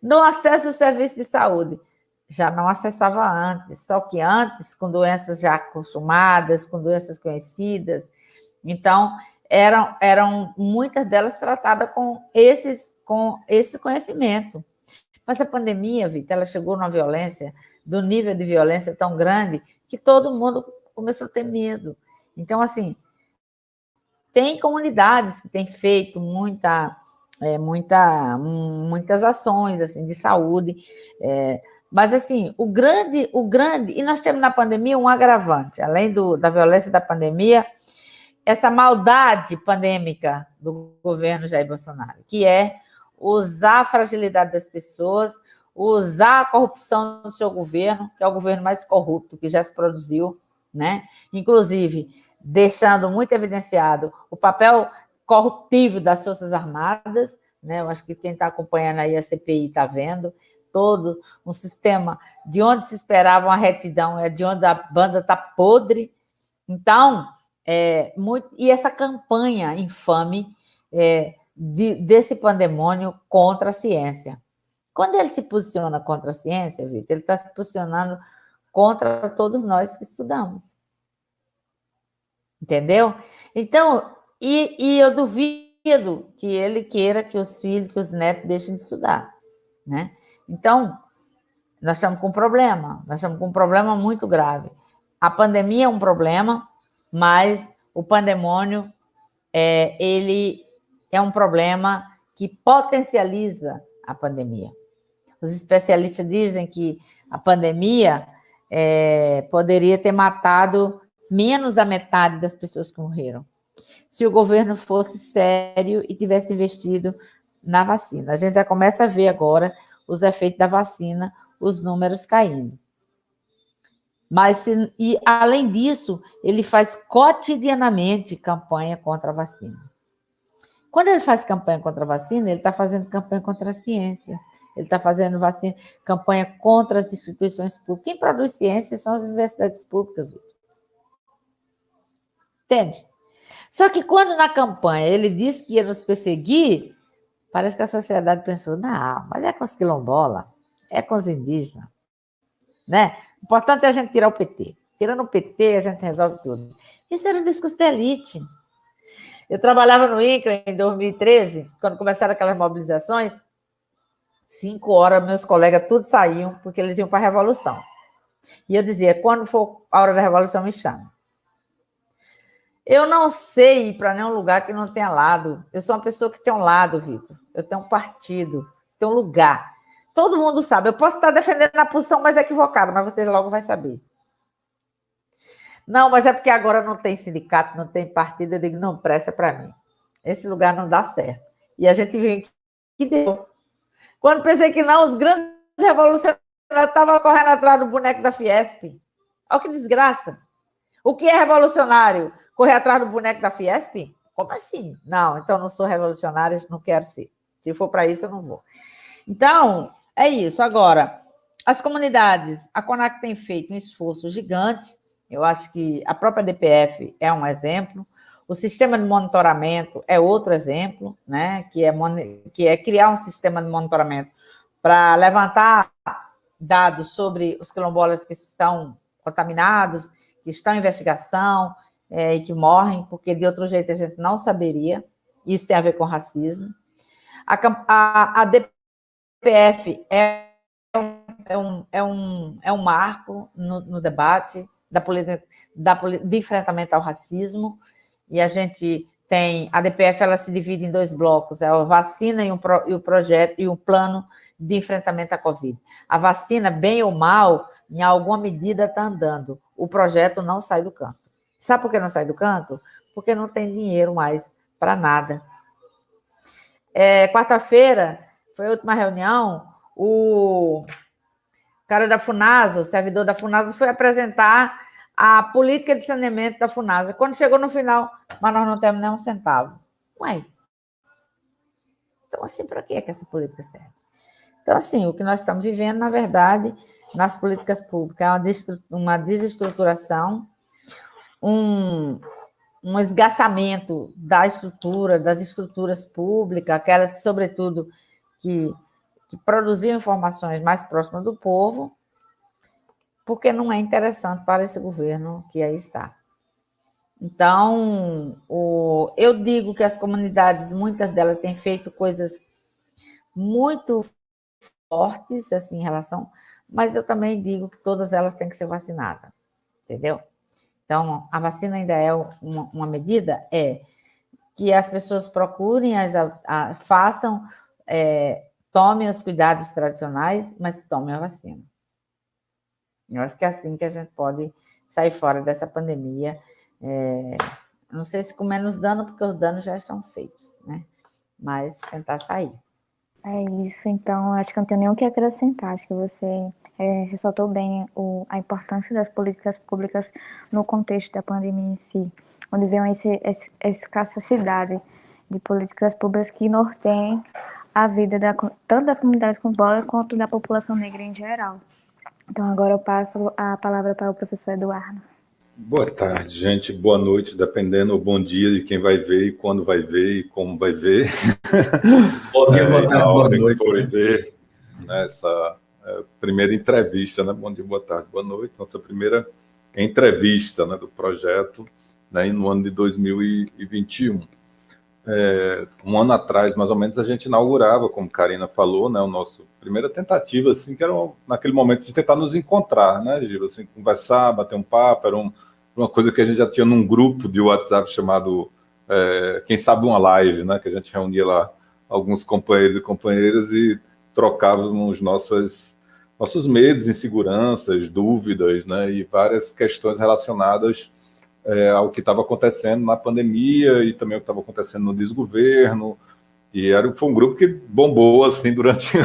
No acesso ao serviço de saúde, já não acessava antes, só que antes, com doenças já acostumadas, com doenças conhecidas. Então, eram muitas delas tratadas com esse conhecimento. Mas a pandemia, Vitor, ela chegou numa violência, do nível de violência tão grande, que todo mundo começou a ter medo. Então, assim, tem comunidades que têm feito muitas ações assim, de saúde, mas, assim, o grande... E nós temos na pandemia um agravante, além da violência da pandemia, essa maldade pandêmica do governo Jair Bolsonaro, que é usar a fragilidade das pessoas, usar a corrupção do seu governo, que é o governo mais corrupto que já se produziu, né? Inclusive, deixando muito evidenciado o papel corruptivo das Forças Armadas, né? Eu acho que quem está acompanhando aí a CPI está vendo, todo um sistema de onde se esperava uma retidão, é de onde a banda está podre. Então, e essa campanha infame desse pandemônio contra a ciência. Quando ele se posiciona contra a ciência, Vitor, ele está se posicionando contra todos nós que estudamos. Entendeu? Então, e eu duvido que ele queira que os filhos, que os netos deixem de estudar, né? Então, nós estamos com um problema muito grave. A pandemia é um problema, mas o pandemônio, ele é um problema que potencializa a pandemia. Os especialistas dizem que a pandemia poderia ter matado menos da metade das pessoas que morreram, se o governo fosse sério e tivesse investido na vacina. A gente já começa a ver agora os efeitos da vacina, os números caindo. E, além disso, ele faz cotidianamente campanha contra a vacina. Quando ele faz campanha contra a vacina, ele está fazendo campanha contra a ciência. Ele está fazendo campanha contra as instituições públicas. Quem produz ciência são as universidades públicas, Vitor. Entende? Só que quando na campanha ele disse que ia nos perseguir, parece que a sociedade pensou, não, mas é com os quilombolas, é com os indígenas. Né? O importante é a gente tirar o PT. Tirando o PT, a gente resolve tudo. Isso era um discurso da elite. Eu trabalhava no INCRA em 2013, quando começaram aquelas mobilizações, 5 horas, meus colegas todos saíam, porque eles iam para a Revolução. E eu dizia, quando for a hora da Revolução, me chama. Eu não sei ir para nenhum lugar que não tenha lado. Eu sou uma pessoa que tem um lado, Vitor. Eu tenho um partido, tenho um lugar. Todo mundo sabe. Eu posso estar defendendo a posição mais equivocada, mas vocês logo vão saber. Não, mas é porque agora não tem sindicato, não tem partido. Eu digo, não presta para mim. Esse lugar não dá certo. E a gente viu que deu. Quando pensei que não, os grandes revolucionários estavam correndo atrás do boneco da Fiesp. Olha que desgraça. O que é revolucionário? Correr atrás do boneco da Fiesp? Como assim? Não, então não sou revolucionária, não quero ser. Se for para isso, eu não vou. Então, é isso. Agora, as comunidades, a CONAC tem feito um esforço gigante. Eu acho que a própria DPF é um exemplo. O sistema de monitoramento é outro exemplo, né? Que é criar um sistema de monitoramento para levantar dados sobre os quilombolas que estão contaminados, que estão em investigação e que morrem, porque de outro jeito a gente não saberia. Isso tem a ver com racismo. A DPF é um marco no debate de enfrentamento ao racismo, e a gente tem... A DPF ela se divide em 2 blocos, a vacina e o projeto e o plano de enfrentamento à Covid. A vacina, bem ou mal, em alguma medida está andando. O projeto não sai do canto. Sabe por que não sai do canto? Porque não tem dinheiro mais para nada. Quarta-feira, foi a última reunião, o cara da FUNASA, o servidor da FUNASA, foi apresentar a política de saneamento da Funasa. Quando chegou no final, mas nós não temos nem um centavo. Ué, então assim, para que essa política serve? Então, assim, o que nós estamos vivendo, na verdade, nas políticas públicas, é uma desestruturação, um esgaçamento das estruturas públicas, aquelas, sobretudo, que produziam informações mais próximas do povo, porque não é interessante para esse governo que aí está. Então, eu digo que as comunidades, muitas delas têm feito coisas muito fortes assim, em relação, mas eu também digo que todas elas têm que ser vacinadas, entendeu? Então, a vacina ainda é uma medida, que as pessoas procurem, façam, tomem os cuidados tradicionais, mas tomem a vacina. Eu acho que é assim que a gente pode sair fora dessa pandemia. Não sei se com menos dano, porque os danos já estão feitos, né? Mas tentar sair. É isso, então, acho que eu não tenho nem o que acrescentar. Acho que você ressaltou bem a importância das políticas públicas no contexto da pandemia em si, onde vem essa escassidade de políticas públicas que norteiem a vida tanto das comunidades quilombolas quanto da população negra em geral. Então, agora eu passo a palavra para o professor Eduardo. Boa tarde, gente. Boa noite, dependendo, ou bom dia de quem vai ver, e quando vai ver, e como vai ver. Bom dia, boa tarde, boa noite. Foi ver nessa primeira entrevista, né? Bom dia, boa tarde, boa noite. Nossa primeira entrevista, né, do projeto, né, no ano de 2021. Um ano atrás, mais ou menos, a gente inaugurava, como Karina falou, né, a nossa primeira tentativa, assim, que era naquele momento de tentar nos encontrar, né, Gil? Assim, conversar, bater um papo, era uma coisa que a gente já tinha num grupo de WhatsApp chamado Quem Sabe Uma Live, né, que a gente reunia lá alguns companheiros e companheiras e trocávamos nossos medos, inseguranças, dúvidas, né, e várias questões relacionadas ao que estava acontecendo na pandemia e também o que estava acontecendo no desgoverno. E foi um grupo que bombou assim durante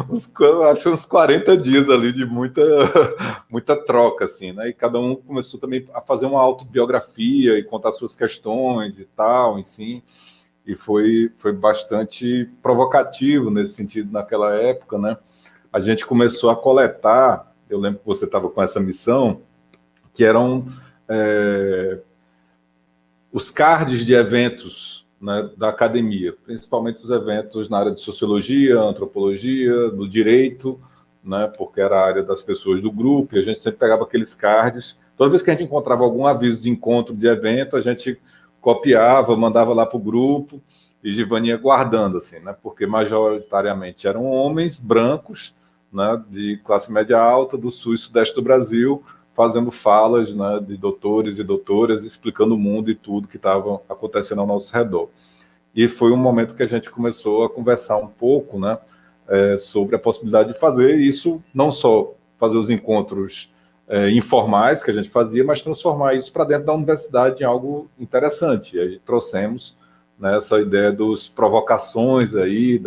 uns 40 dias ali de muita troca, assim, né? E cada um começou também a fazer uma autobiografia e contar suas questões e tal, assim. E foi bastante provocativo nesse sentido naquela época, né? A gente começou a coletar, eu lembro que você estava com essa missão, que eram os cards de eventos, né, da academia, principalmente os eventos na área de sociologia, antropologia, do direito, né, porque era a área das pessoas do grupo, e a gente sempre pegava aqueles cards. Toda vez que a gente encontrava algum aviso de encontro de evento, a gente copiava, mandava lá para o grupo, e Givani ia guardando, assim, né, porque majoritariamente eram homens brancos, né, de classe média alta, do sul e sudeste do Brasil, fazendo falas, né, de doutores e doutoras, explicando o mundo e tudo que estava acontecendo ao nosso redor. E foi um momento que a gente começou a conversar um pouco, né, sobre a possibilidade de fazer isso, não só fazer os encontros informais que a gente fazia, mas transformar isso para dentro da universidade em algo interessante. E aí trouxemos, né, essa ideia das provocações aí,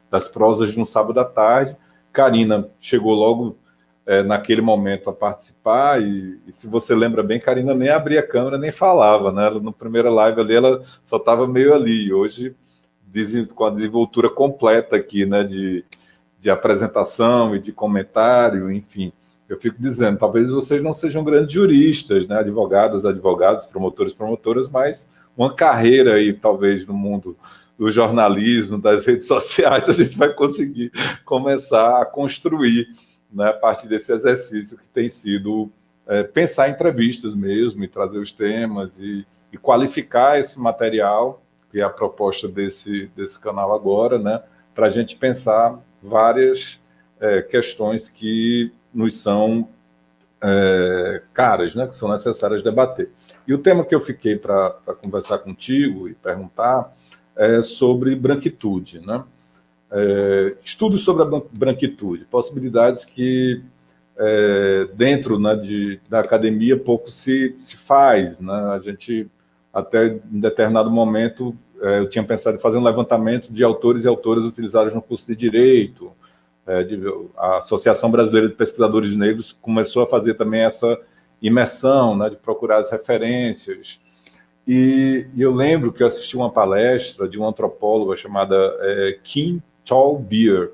das prosas de um sábado à tarde. Karina chegou logo naquele momento a participar, e se você lembra bem, Karina nem abria a câmera, nem falava, né? Ela, no primeira live ali, ela só estava meio ali. Hoje, com a desenvoltura completa aqui, né, de apresentação e de comentário, enfim, eu fico dizendo, talvez vocês não sejam grandes juristas, né, advogados, promotores, promotoras, mas uma carreira aí, talvez, no mundo do jornalismo, das redes sociais, a gente vai conseguir começar a construir, né, a partir desse exercício que tem sido pensar em entrevistas mesmo, e trazer os temas e qualificar esse material, que é a proposta desse canal agora, né, para a gente pensar várias questões que nos são caras, né, que são necessárias debater. E o tema que eu fiquei para conversar contigo e perguntar é sobre branquitude, né? Estudos sobre a branquitude, possibilidades que dentro, né, da academia pouco se faz, né? A gente, até em determinado momento, eu tinha pensado em fazer um levantamento de autores e autoras utilizados no curso de Direito. A Associação Brasileira de Pesquisadores Negros começou a fazer também imersão, né, de procurar as referências. E eu lembro que eu assisti uma palestra de uma antropóloga chamada Kim Tall-Beer,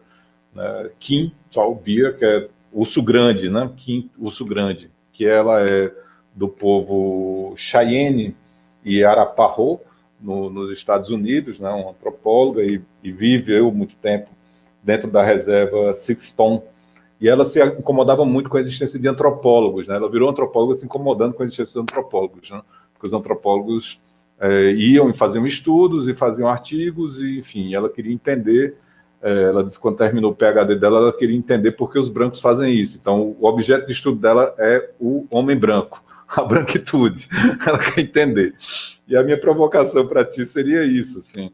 né? Kim Tall-Beer, que é Urso Grande, né? Kim Urso Grande, que ela é do povo Cheyenne e Arapaho, nos Estados Unidos, né? Uma antropóloga e viveu muito tempo dentro da reserva Six Tom. E ela se incomodava muito com a existência de antropólogos, né? Ela virou antropóloga se incomodando com a existência de antropólogos, né? Porque os antropólogos iam e faziam estudos e faziam artigos, e, enfim, ela queria entender. Ela disse que quando terminou o PhD dela, ela queria entender por que os brancos fazem isso. Então, o objeto de estudo dela é o homem branco, a branquitude. Ela quer entender. E a minha provocação para ti seria isso. Assim,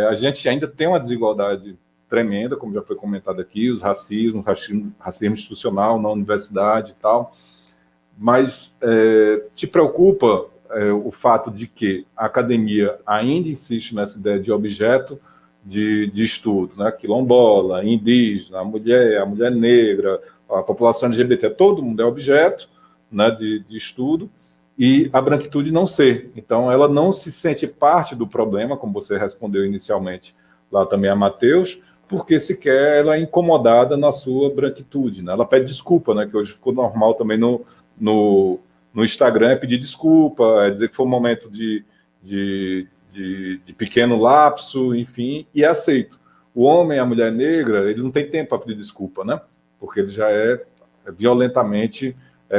a gente ainda tem uma desigualdade tremenda, como já foi comentado aqui, os racismo institucional na universidade e tal, mas te preocupa o fato de que a academia ainda insiste nessa ideia de objeto de estudo, né? Quilombola, indígena, a mulher negra, a população LGBT, todo mundo é objeto, né, de estudo, e a branquitude não ser. Então, ela não se sente parte do problema, como você respondeu inicialmente lá também a Matheus, porque sequer ela é incomodada na sua branquitude, né? Ela pede desculpa, né, que hoje ficou normal também no Instagram, é pedir desculpa, é dizer que foi um momento de pequeno lapso, enfim, e é aceito. O homem, a mulher negra, ele não tem tempo para pedir desculpa, né? Porque ele já é violentamente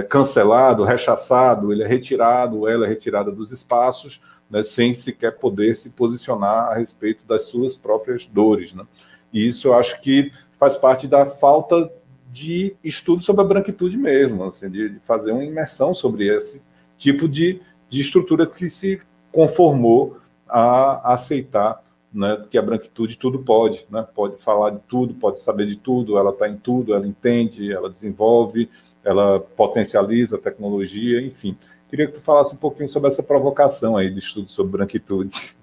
cancelado, rechaçado, ele é retirado, ela é retirada dos espaços, né, sem sequer poder se posicionar a respeito das suas próprias dores, né? E isso eu acho que faz parte da falta de estudo sobre a branquitude mesmo, assim, de fazer uma imersão sobre esse tipo de estrutura que se conformou a aceitar, né, que a branquitude tudo pode, né, pode falar de tudo, pode saber de tudo, ela está em tudo, ela entende, ela desenvolve, ela potencializa a tecnologia, enfim. Queria que tu falasse um pouquinho sobre essa provocação aí de estudo sobre branquitude.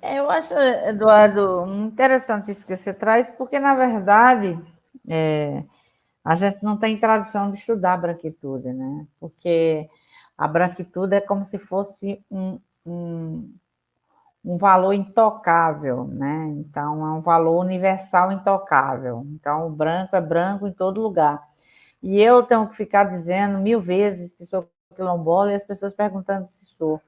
Eu acho, Eduardo, interessante isso que você traz, porque, na verdade, a gente não tem tradição de estudar a branquitude, né? Porque a branquitude é como se fosse um valor intocável, né? Então, é um valor universal intocável. Então, o branco é branco em todo lugar. E eu tenho que ficar dizendo 1000 vezes que sou quilombola e as pessoas perguntando se sou.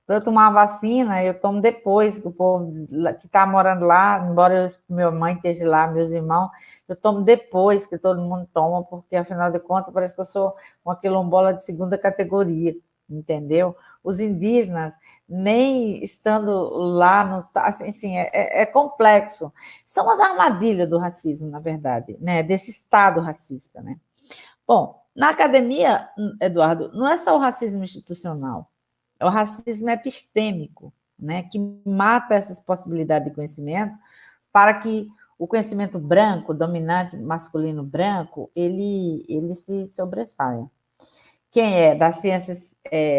Para eu tomar a vacina, eu tomo depois, que o povo que está morando lá, embora minha mãe esteja lá, meus irmãos, eu tomo depois que todo mundo toma, porque, afinal de contas, parece que eu sou uma quilombola de segunda categoria, entendeu? Os indígenas, nem estando lá, assim, é complexo. São as armadilhas do racismo, na verdade, né? Desse Estado racista, né? Bom, na academia, Eduardo, não é só o racismo institucional, é o racismo epistêmico, né, que mata essas possibilidades de conhecimento para que o conhecimento branco, dominante masculino branco, ele se sobressaia. Quem é das ciências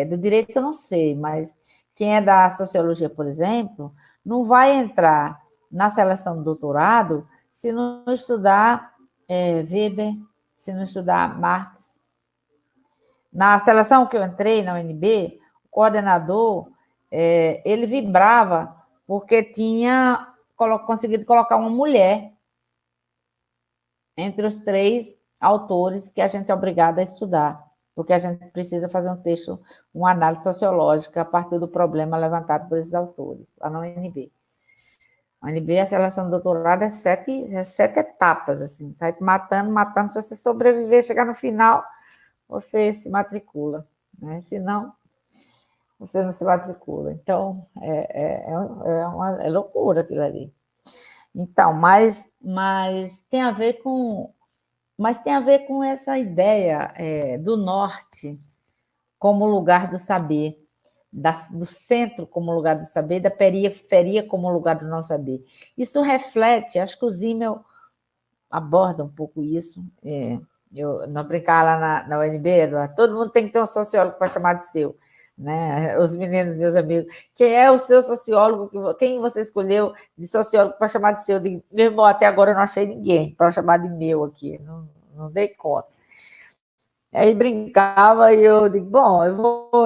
do direito, eu não sei, mas quem é da sociologia, por exemplo, não vai entrar na seleção do doutorado se não estudar Weber, se não estudar Marx. Na seleção que eu entrei, na UNB, o coordenador, ele vibrava porque tinha conseguido colocar uma mulher entre os 3 autores que a gente é obrigado a estudar, porque a gente precisa fazer um texto, uma análise sociológica a partir do problema levantado por esses autores, lá na UNB. A UNB, a seleção do doutorado é 7 etapas, assim, sai matando, se você sobreviver, chegar no final, você se matricula, né? Senão, você não se matricula. Então, é loucura aquilo ali. Então, mas tem a ver com essa ideia do norte como lugar do saber, do centro como lugar do saber, da periferia como lugar do não saber. Isso reflete, acho que o Zimmel aborda um pouco isso. Eu não brincar lá na UNB, Eduardo, todo mundo tem que ter um sociólogo para chamar de seu, né? Os meninos, meus amigos, quem é o seu sociólogo, quem você escolheu de sociólogo para chamar de seu? Meu irmão, até agora eu não achei ninguém para chamar de meu aqui, não dei conta. Aí brincava e eu digo, bom,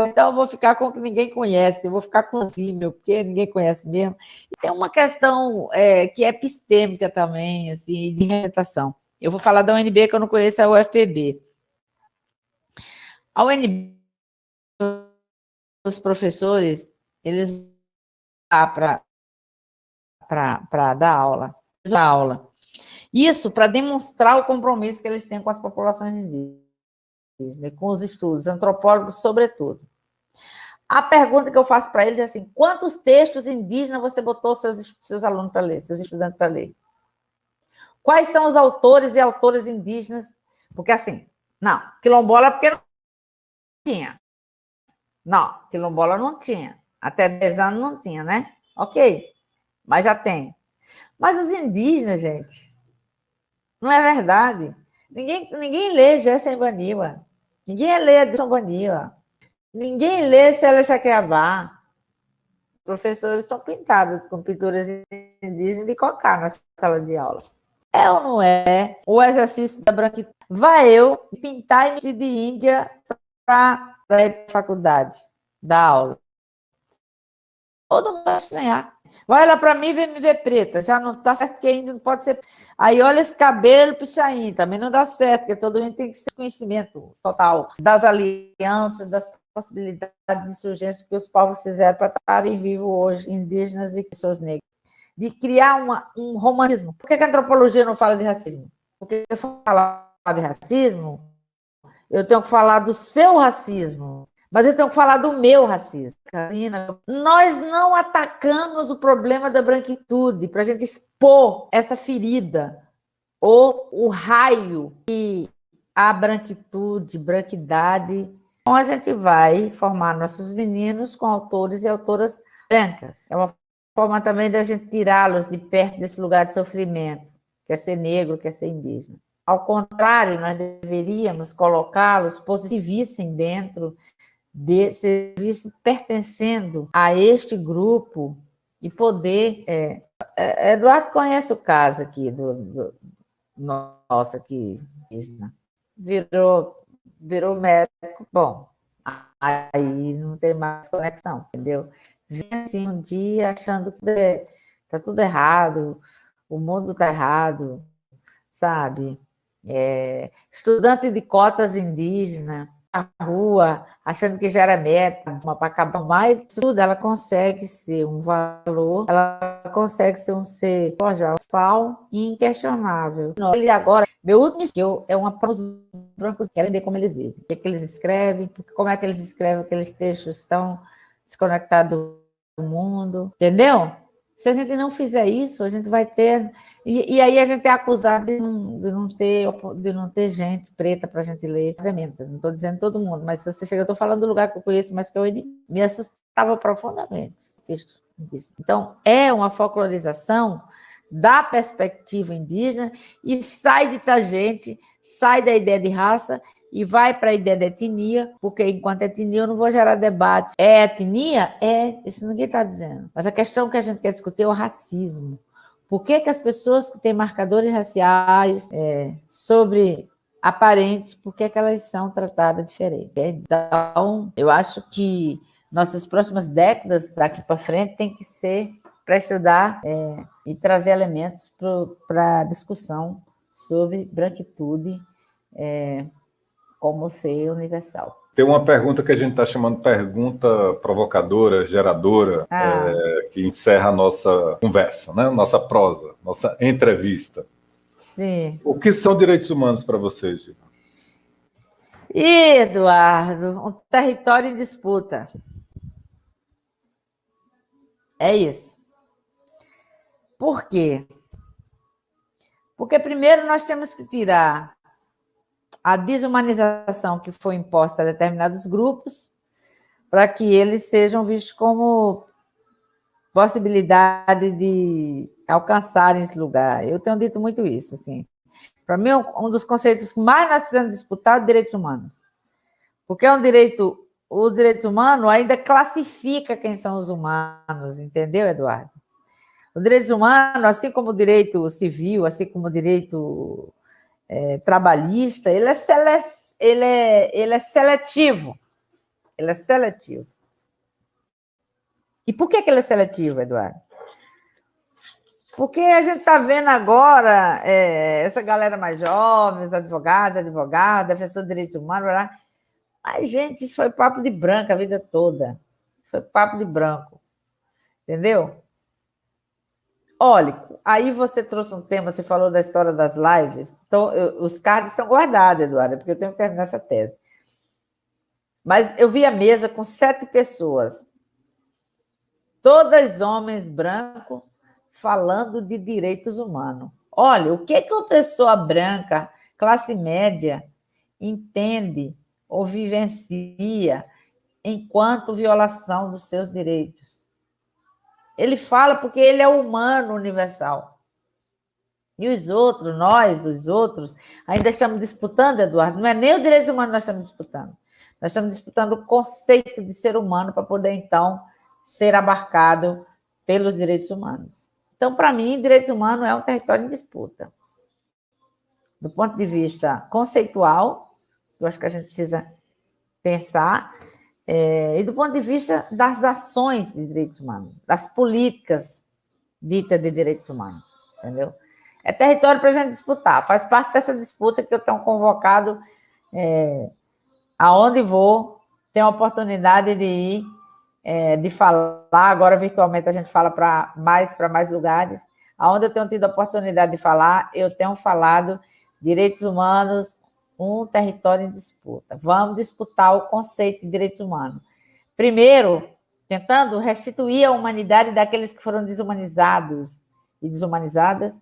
então eu vou ficar com o que ninguém conhece, eu vou ficar com o símil, porque ninguém conhece mesmo. E tem uma questão que é epistêmica também, assim, de representação. Eu vou falar da UNB, que eu não conheço, é a UFPB. A UNB, os professores, eles vão para dar aula. Isso para demonstrar o compromisso que eles têm com as populações indígenas, com os estudos, antropólogos, sobretudo. A pergunta que eu faço para eles é assim: quantos textos indígenas você botou seus alunos para ler, seus estudantes para ler? Quais são os autores e autoras indígenas? Porque assim, não, quilombola porque não tinha. Não, quilombola não tinha. Até 10 anos não tinha, né? Ok, mas já tem. Mas os indígenas, gente, não é verdade. Ninguém lê Gerson Baniwa. Ninguém lê Edson Baniwa. Ninguém lê Célia Chacriabá. Os professores estão pintados com pinturas indígenas de cocá na sala de aula. É ou não é o exercício da branquitude? Vai eu pintar e me de Índia para ir para a faculdade, dar aula. Todo mundo vai estranhar. Vai lá para mim e vem me ver preta. Já não está certo, que ainda não pode ser. Aí olha esse cabelo pichain, também não dá certo, porque todo mundo tem que ter conhecimento total das alianças, das possibilidades de insurgência que os povos fizeram para estarem vivos hoje, indígenas e pessoas negras. De criar um romantismo. Por que a antropologia não fala de racismo? Porque eu falar de racismo, eu tenho que falar do seu racismo. Mas eu tenho que falar do meu racismo. Nós não atacamos o problema da branquitude para a gente expor essa ferida ou o raio que a branquitude, branquidade. Então, a gente vai formar nossos meninos com autores e autoras brancas. É uma forma também da gente tirá-los de perto desse lugar de sofrimento, quer ser negro, quer ser indígena. Ao contrário, nós deveríamos colocá-los positivissem dentro de serviço pertencendo a este grupo e poder... Eduardo conhece o caso aqui do nosso aqui, virou médico, bom, aí não tem mais conexão, entendeu? Vem assim um dia achando que está tudo errado, o mundo está errado, sabe? Estudante de cotas indígenas, na rua, achando que já era meta, para acabar mais tudo, ela consegue ser um valor, ela consegue ser um ser forjal e inquestionável. Ele agora, meu último skill é uma para os brancos que querem ver como eles vivem, o que eles escrevem, como é que eles escrevem aqueles textos tão desconectados do mundo, entendeu? Se a gente não fizer isso, a gente vai ter... E aí a gente é acusado de não ter gente preta para a gente ler as emendas. Não estou dizendo todo mundo, mas se você chega... Eu estou falando do lugar que eu conheço, mas que eu me assustava profundamente. Então, é uma folclorização da perspectiva indígena e sai de tangente, sai da ideia de raça e vai para a ideia de etnia, porque enquanto etnia eu não vou gerar debate. É etnia? Isso ninguém está dizendo. Mas a questão que a gente quer discutir é o racismo. Por que as pessoas que têm marcadores raciais sobre aparentes, por que elas são tratadas diferente? Então, eu acho que nossas próximas décadas, daqui para frente, tem que ser para estudar e trazer elementos para a discussão sobre branquitude como ser universal. Tem uma pergunta que a gente está chamando pergunta provocadora, geradora, que encerra a nossa conversa, né? Nossa prosa, nossa entrevista. Sim. O que são direitos humanos para vocês, Gil? Eduardo, um território em disputa. É isso. Por quê? Porque primeiro nós temos que tirar a desumanização que foi imposta a determinados grupos para que eles sejam vistos como possibilidade de alcançarem esse lugar. Eu tenho dito muito isso, assim. Para mim, um dos conceitos que mais nós precisamos disputar é os direitos humanos. Porque é um direito... Os direitos humanos ainda classifica quem são os humanos, entendeu, Eduardo? Os direitos humanos, assim como o direito civil, assim como o direito trabalhista, ele ele é seletivo. Ele é seletivo. E por que ele é seletivo, Eduardo? Porque a gente está vendo agora essa galera mais jovem, os advogados, defensor de direitos humanos, blá. Mas, gente, isso foi papo de branco a vida toda. Isso foi papo de branco. Entendeu? Olha, aí você trouxe um tema, você falou da história das lives. Então, os cards estão guardados, Eduardo, porque eu tenho que terminar essa tese. Mas eu vi a mesa com 7 pessoas, todas homens brancos, falando de direitos humanos. Olha, o que uma pessoa branca, classe média, entende ou vivencia enquanto violação dos seus direitos? Ele fala porque ele é humano universal. E os outros, nós, os outros, ainda estamos disputando, Eduardo, não é nem os direitos humanos que nós estamos disputando. Nós estamos disputando o conceito de ser humano para poder, então, ser abarcado pelos direitos humanos. Então, para mim, direitos humanos é um território em disputa. Do ponto de vista conceitual, eu acho que a gente precisa pensar, e do ponto de vista das ações de direitos humanos, das políticas ditas de direitos humanos, entendeu? É território para a gente disputar, faz parte dessa disputa que eu tenho convocado, aonde vou, tenho a oportunidade de ir, de falar, agora virtualmente a gente fala para mais lugares, aonde eu tenho tido a oportunidade de falar, eu tenho falado direitos humanos, um território em disputa. Vamos disputar o conceito de direitos humanos. Primeiro, tentando restituir a humanidade daqueles que foram desumanizados e desumanizadas,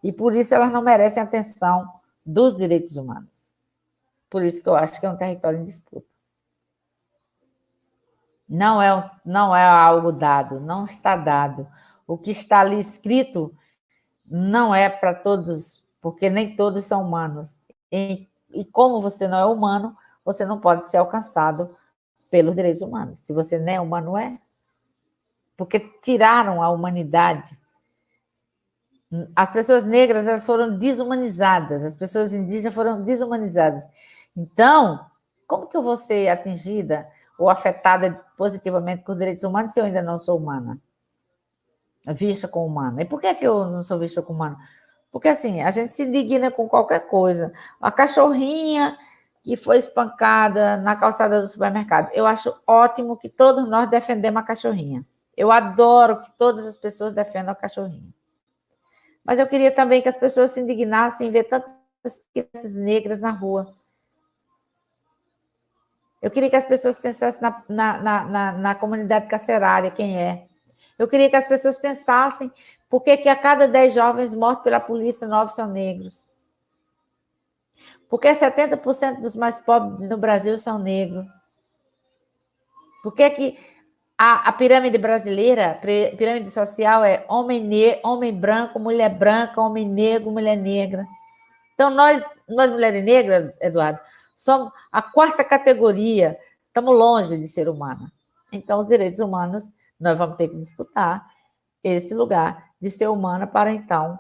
e por isso elas não merecem atenção dos direitos humanos. Por isso que eu acho que é um território em disputa. Não é algo dado, não está dado. O que está ali escrito não é para todos, porque nem todos são humanos. E como você não é humano, você não pode ser alcançado pelos direitos humanos. Se você não é humano, é. Porque tiraram a humanidade. As pessoas negras, elas foram desumanizadas, as pessoas indígenas foram desumanizadas. Então, como que eu vou ser atingida ou afetada positivamente por direitos humanos se eu ainda não sou humana? Vista como humana. E por que eu não sou vista como humana? Porque, assim, a gente se indigna com qualquer coisa. A cachorrinha que foi espancada na calçada do supermercado. Eu acho ótimo que todos nós defendemos a cachorrinha. Eu adoro que todas as pessoas defendam a cachorrinha. Mas eu queria também que as pessoas se indignassem em ver tantas crianças negras na rua. Eu queria que as pessoas pensassem na comunidade carcerária, quem é. Eu queria que as pessoas pensassem por que a cada 10 jovens mortos pela polícia, 9 são negros. Por que 70% dos mais pobres no Brasil são negros? Por que a pirâmide brasileira, pirâmide social, é homem branco, mulher branca, homem negro, mulher negra. Então, nós mulheres negras, Eduardo, somos a 4ª categoria, estamos longe de ser humana. Então, os direitos humanos, nós vamos ter que disputar esse lugar de ser humana para, então,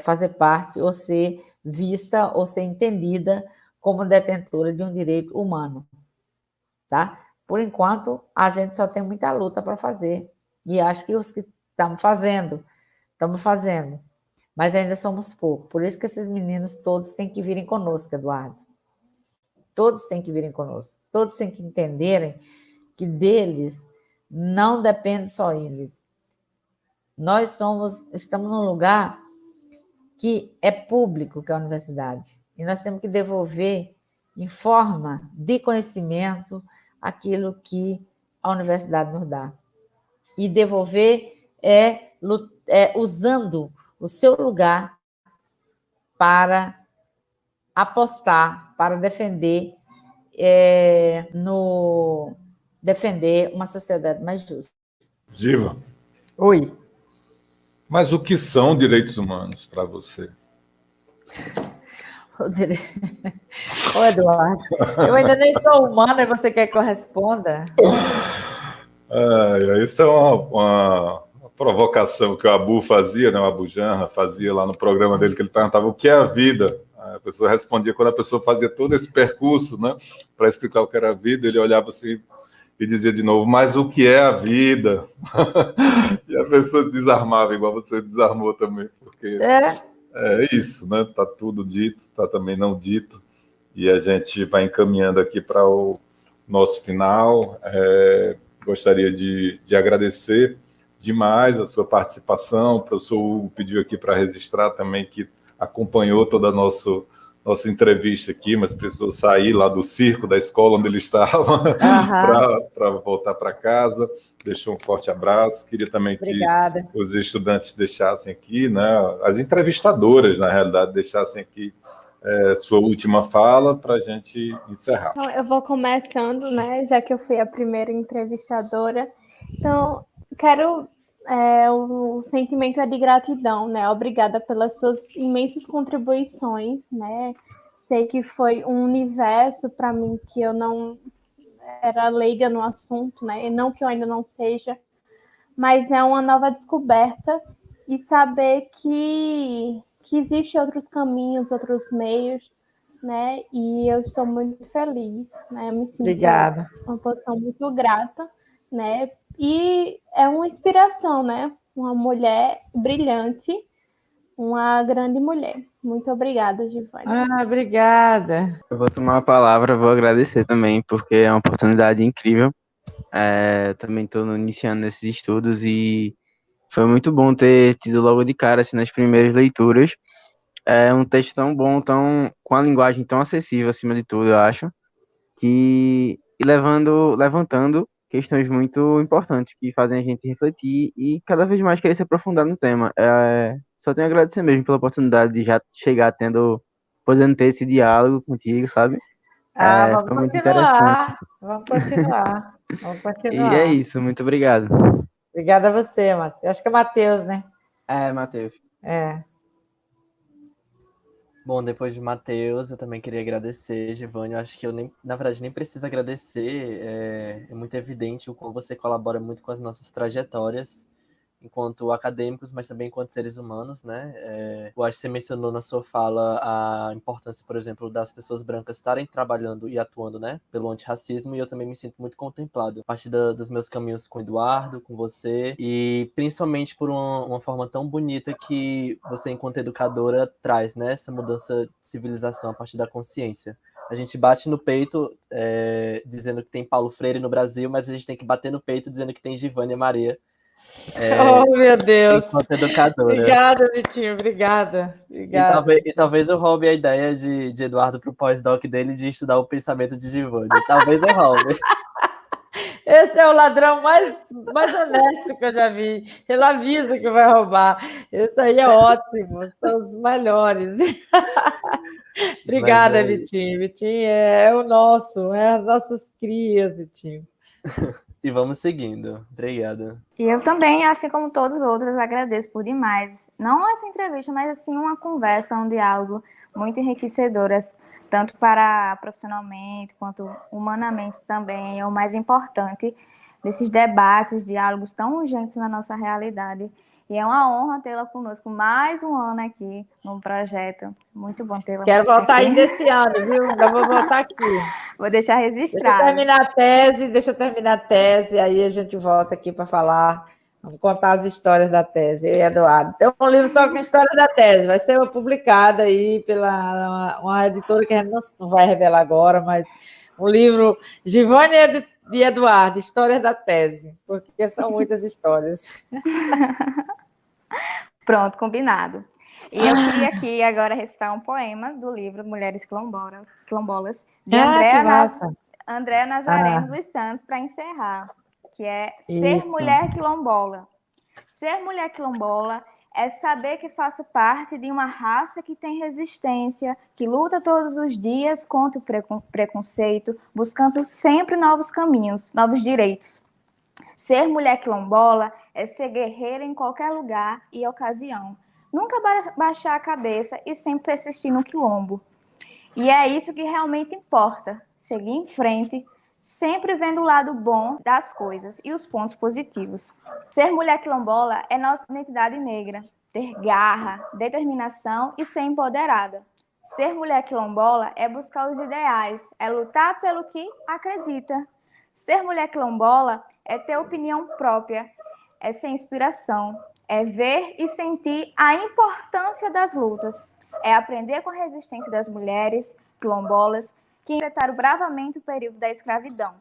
fazer parte ou ser vista ou ser entendida como detentora de um direito humano. Tá? Por enquanto, a gente só tem muita luta para fazer. E acho que os que estamos fazendo. Mas ainda somos poucos. Por isso que esses meninos todos têm que virem conosco, Eduardo. Todos têm que virem conosco. Todos têm que entenderem que deles não depende só eles. Nós estamos num lugar que é público, que é a universidade. E nós temos que devolver em forma de conhecimento aquilo que a universidade nos dá. E devolver usando o seu lugar para apostar, para defender, defender uma sociedade mais justa. Giva. Oi. Mas o que são direitos humanos para você? Ô, Eduardo, eu ainda nem sou humana e você quer que eu responda? Isso é uma provocação que o Abu fazia, né? O Abu Janra fazia lá no programa dele, que ele perguntava o que é a vida. A pessoa respondia, quando a pessoa fazia todo esse percurso, né, para explicar o que era a vida, ele olhava assim e dizia de novo, mas o que é a vida? E a pessoa desarmava, igual você desarmou também, porque é isso, né? Está tudo dito, está também não dito, e a gente vai encaminhando aqui para o nosso final. Gostaria de agradecer demais a sua participação. O professor Hugo pediu aqui para registrar também que acompanhou toda a nossa entrevista aqui, mas precisou sair lá do circo, da escola onde ele estava, para voltar para casa. Deixou um forte abraço. Queria também que os estudantes deixassem aqui, né, as entrevistadoras, na realidade, deixassem aqui sua última fala para a gente encerrar. Então, eu vou começando, né, já que eu fui a primeira entrevistadora. Então, quero... o sentimento é de gratidão, né? Obrigada pelas suas imensas contribuições, né? Sei que foi um universo para mim que eu não era leiga no assunto, né? E não que eu ainda não seja, mas é uma nova descoberta e saber que existem outros caminhos, outros meios, né? E eu estou muito feliz, né? Eu me sinto uma posição muito grata, né? E é uma inspiração, né? Uma mulher brilhante, uma grande mulher. Muito obrigada, Giovanni. Obrigada. Eu vou tomar a palavra, vou agradecer também, porque é uma oportunidade incrível. Também estou iniciando esses estudos e foi muito bom ter tido logo de cara, assim, nas primeiras leituras. É um texto tão bom, com a linguagem tão acessível, acima de tudo, eu acho, e levantando questões muito importantes que fazem a gente refletir e cada vez mais querer se aprofundar no tema. Só tenho a agradecer mesmo pela oportunidade de já chegar podendo ter esse diálogo contigo, sabe? Vamos Foi muito interessante. Vamos continuar. Vamos continuar. E é isso, muito obrigado. Obrigada a você, Matheus. Acho que é Matheus, né? Matheus. Bom, depois de Matheus, eu também queria agradecer, Giovanni. Eu acho que na verdade, nem preciso agradecer. É muito evidente o como você colabora muito com as nossas trajetórias enquanto acadêmicos, mas também enquanto seres humanos, né? Eu acho que você mencionou na sua fala a importância, por exemplo, das pessoas brancas estarem trabalhando e atuando, né, pelo antirracismo, e eu também me sinto muito contemplado a partir dos meus caminhos com o Eduardo, com você, e principalmente por uma forma tão bonita que você, enquanto educadora, traz, né, essa mudança de civilização a partir da consciência. A gente bate no peito dizendo que tem Paulo Freire no Brasil, mas a gente tem que bater no peito dizendo que tem Givanna Maria. Oh, meu Deus! Enquanto educadora. Obrigada, Vitinho, obrigada. E talvez eu roube a ideia de Eduardo para o pós-doc dele de estudar o pensamento de Givanna. Talvez eu roube. Esse é o ladrão mais honesto que eu já vi. Ele avisa que vai roubar. Esse aí é ótimo, são os melhores. Obrigada, Vitinho. Vitinho é o nosso, as nossas crias, Vitinho. E vamos seguindo. Obrigada. E eu também, assim como todos os outros, agradeço por demais. Não essa entrevista, mas assim uma conversa, um diálogo muito enriquecedoras, tanto para profissionalmente quanto humanamente também. É o mais importante desses debates, diálogos tão urgentes na nossa realidade. E é uma honra tê-la conosco mais um ano aqui no projeto. Muito bom tê-la. Quero voltar ainda esse ano, viu? Ainda vou voltar aqui. Vou deixar registrado. Deixa eu terminar a tese, aí a gente volta aqui para falar, vamos contar as histórias da tese, eu e Eduardo. Tem um livro só com a história da tese, vai ser publicado aí pela uma editora que a gente não vai revelar agora, mas um livro Givanna e Eduardo, Histórias da Tese, porque são muitas histórias. Pronto, combinado. E eu queria aqui agora recitar um poema do livro Mulheres Quilombolas, de Andréa Nazareno dos Santos, para encerrar, que é Ser Mulher Quilombola. Ser mulher quilombola é saber que faço parte de uma raça que tem resistência, que luta todos os dias contra o preconceito, buscando sempre novos caminhos, novos direitos. Ser mulher quilombola é ser guerreira em qualquer lugar e ocasião. Nunca baixar a cabeça e sempre persistir no quilombo. E é isso que realmente importa, seguir em frente, sempre vendo o lado bom das coisas e os pontos positivos. Ser mulher quilombola é nossa identidade negra, ter garra, determinação e ser empoderada. Ser mulher quilombola é buscar os ideais, é lutar pelo que acredita. Ser mulher quilombola é ter opinião própria, é ser inspiração, é ver e sentir a importância das lutas, é aprender com a resistência das mulheres quilombolas que enfrentaram bravamente o período da escravidão,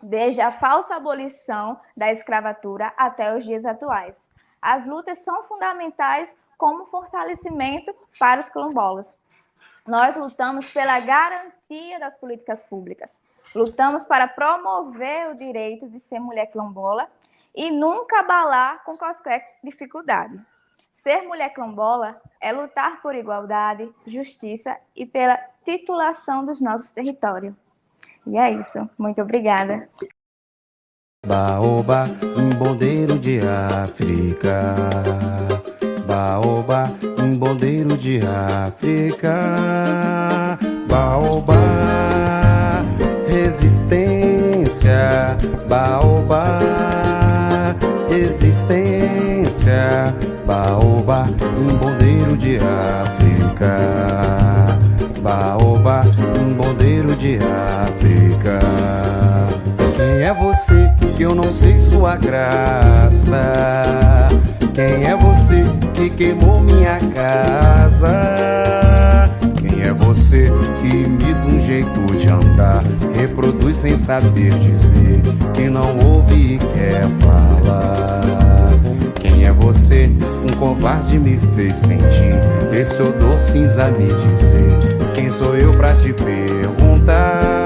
desde a falsa abolição da escravatura até os dias atuais. As lutas são fundamentais como fortalecimento para os quilombolas. Nós lutamos pela garantia das políticas públicas, lutamos para promover o direito de ser mulher quilombola e nunca abalar com qualquer dificuldade. Ser mulher quilombola é lutar por igualdade, justiça e pela titulação dos nossos territórios. E é isso. Muito obrigada. Baoba, bondeiro de África. Baoba, bondeiro de África. Baoba, resistência. Baoba, resistência. Baoba, bondeiro de África. Baoba, bondeiro de África. Quem é você que eu não sei sua graça? Quem é você que queimou minha casa? Quem é você que imita um jeito de andar, reproduz sem saber dizer, que não ouve e quer falar? Quem é você? Um covarde me fez sentir esse odor cinza me dizer. Quem sou eu pra te perguntar?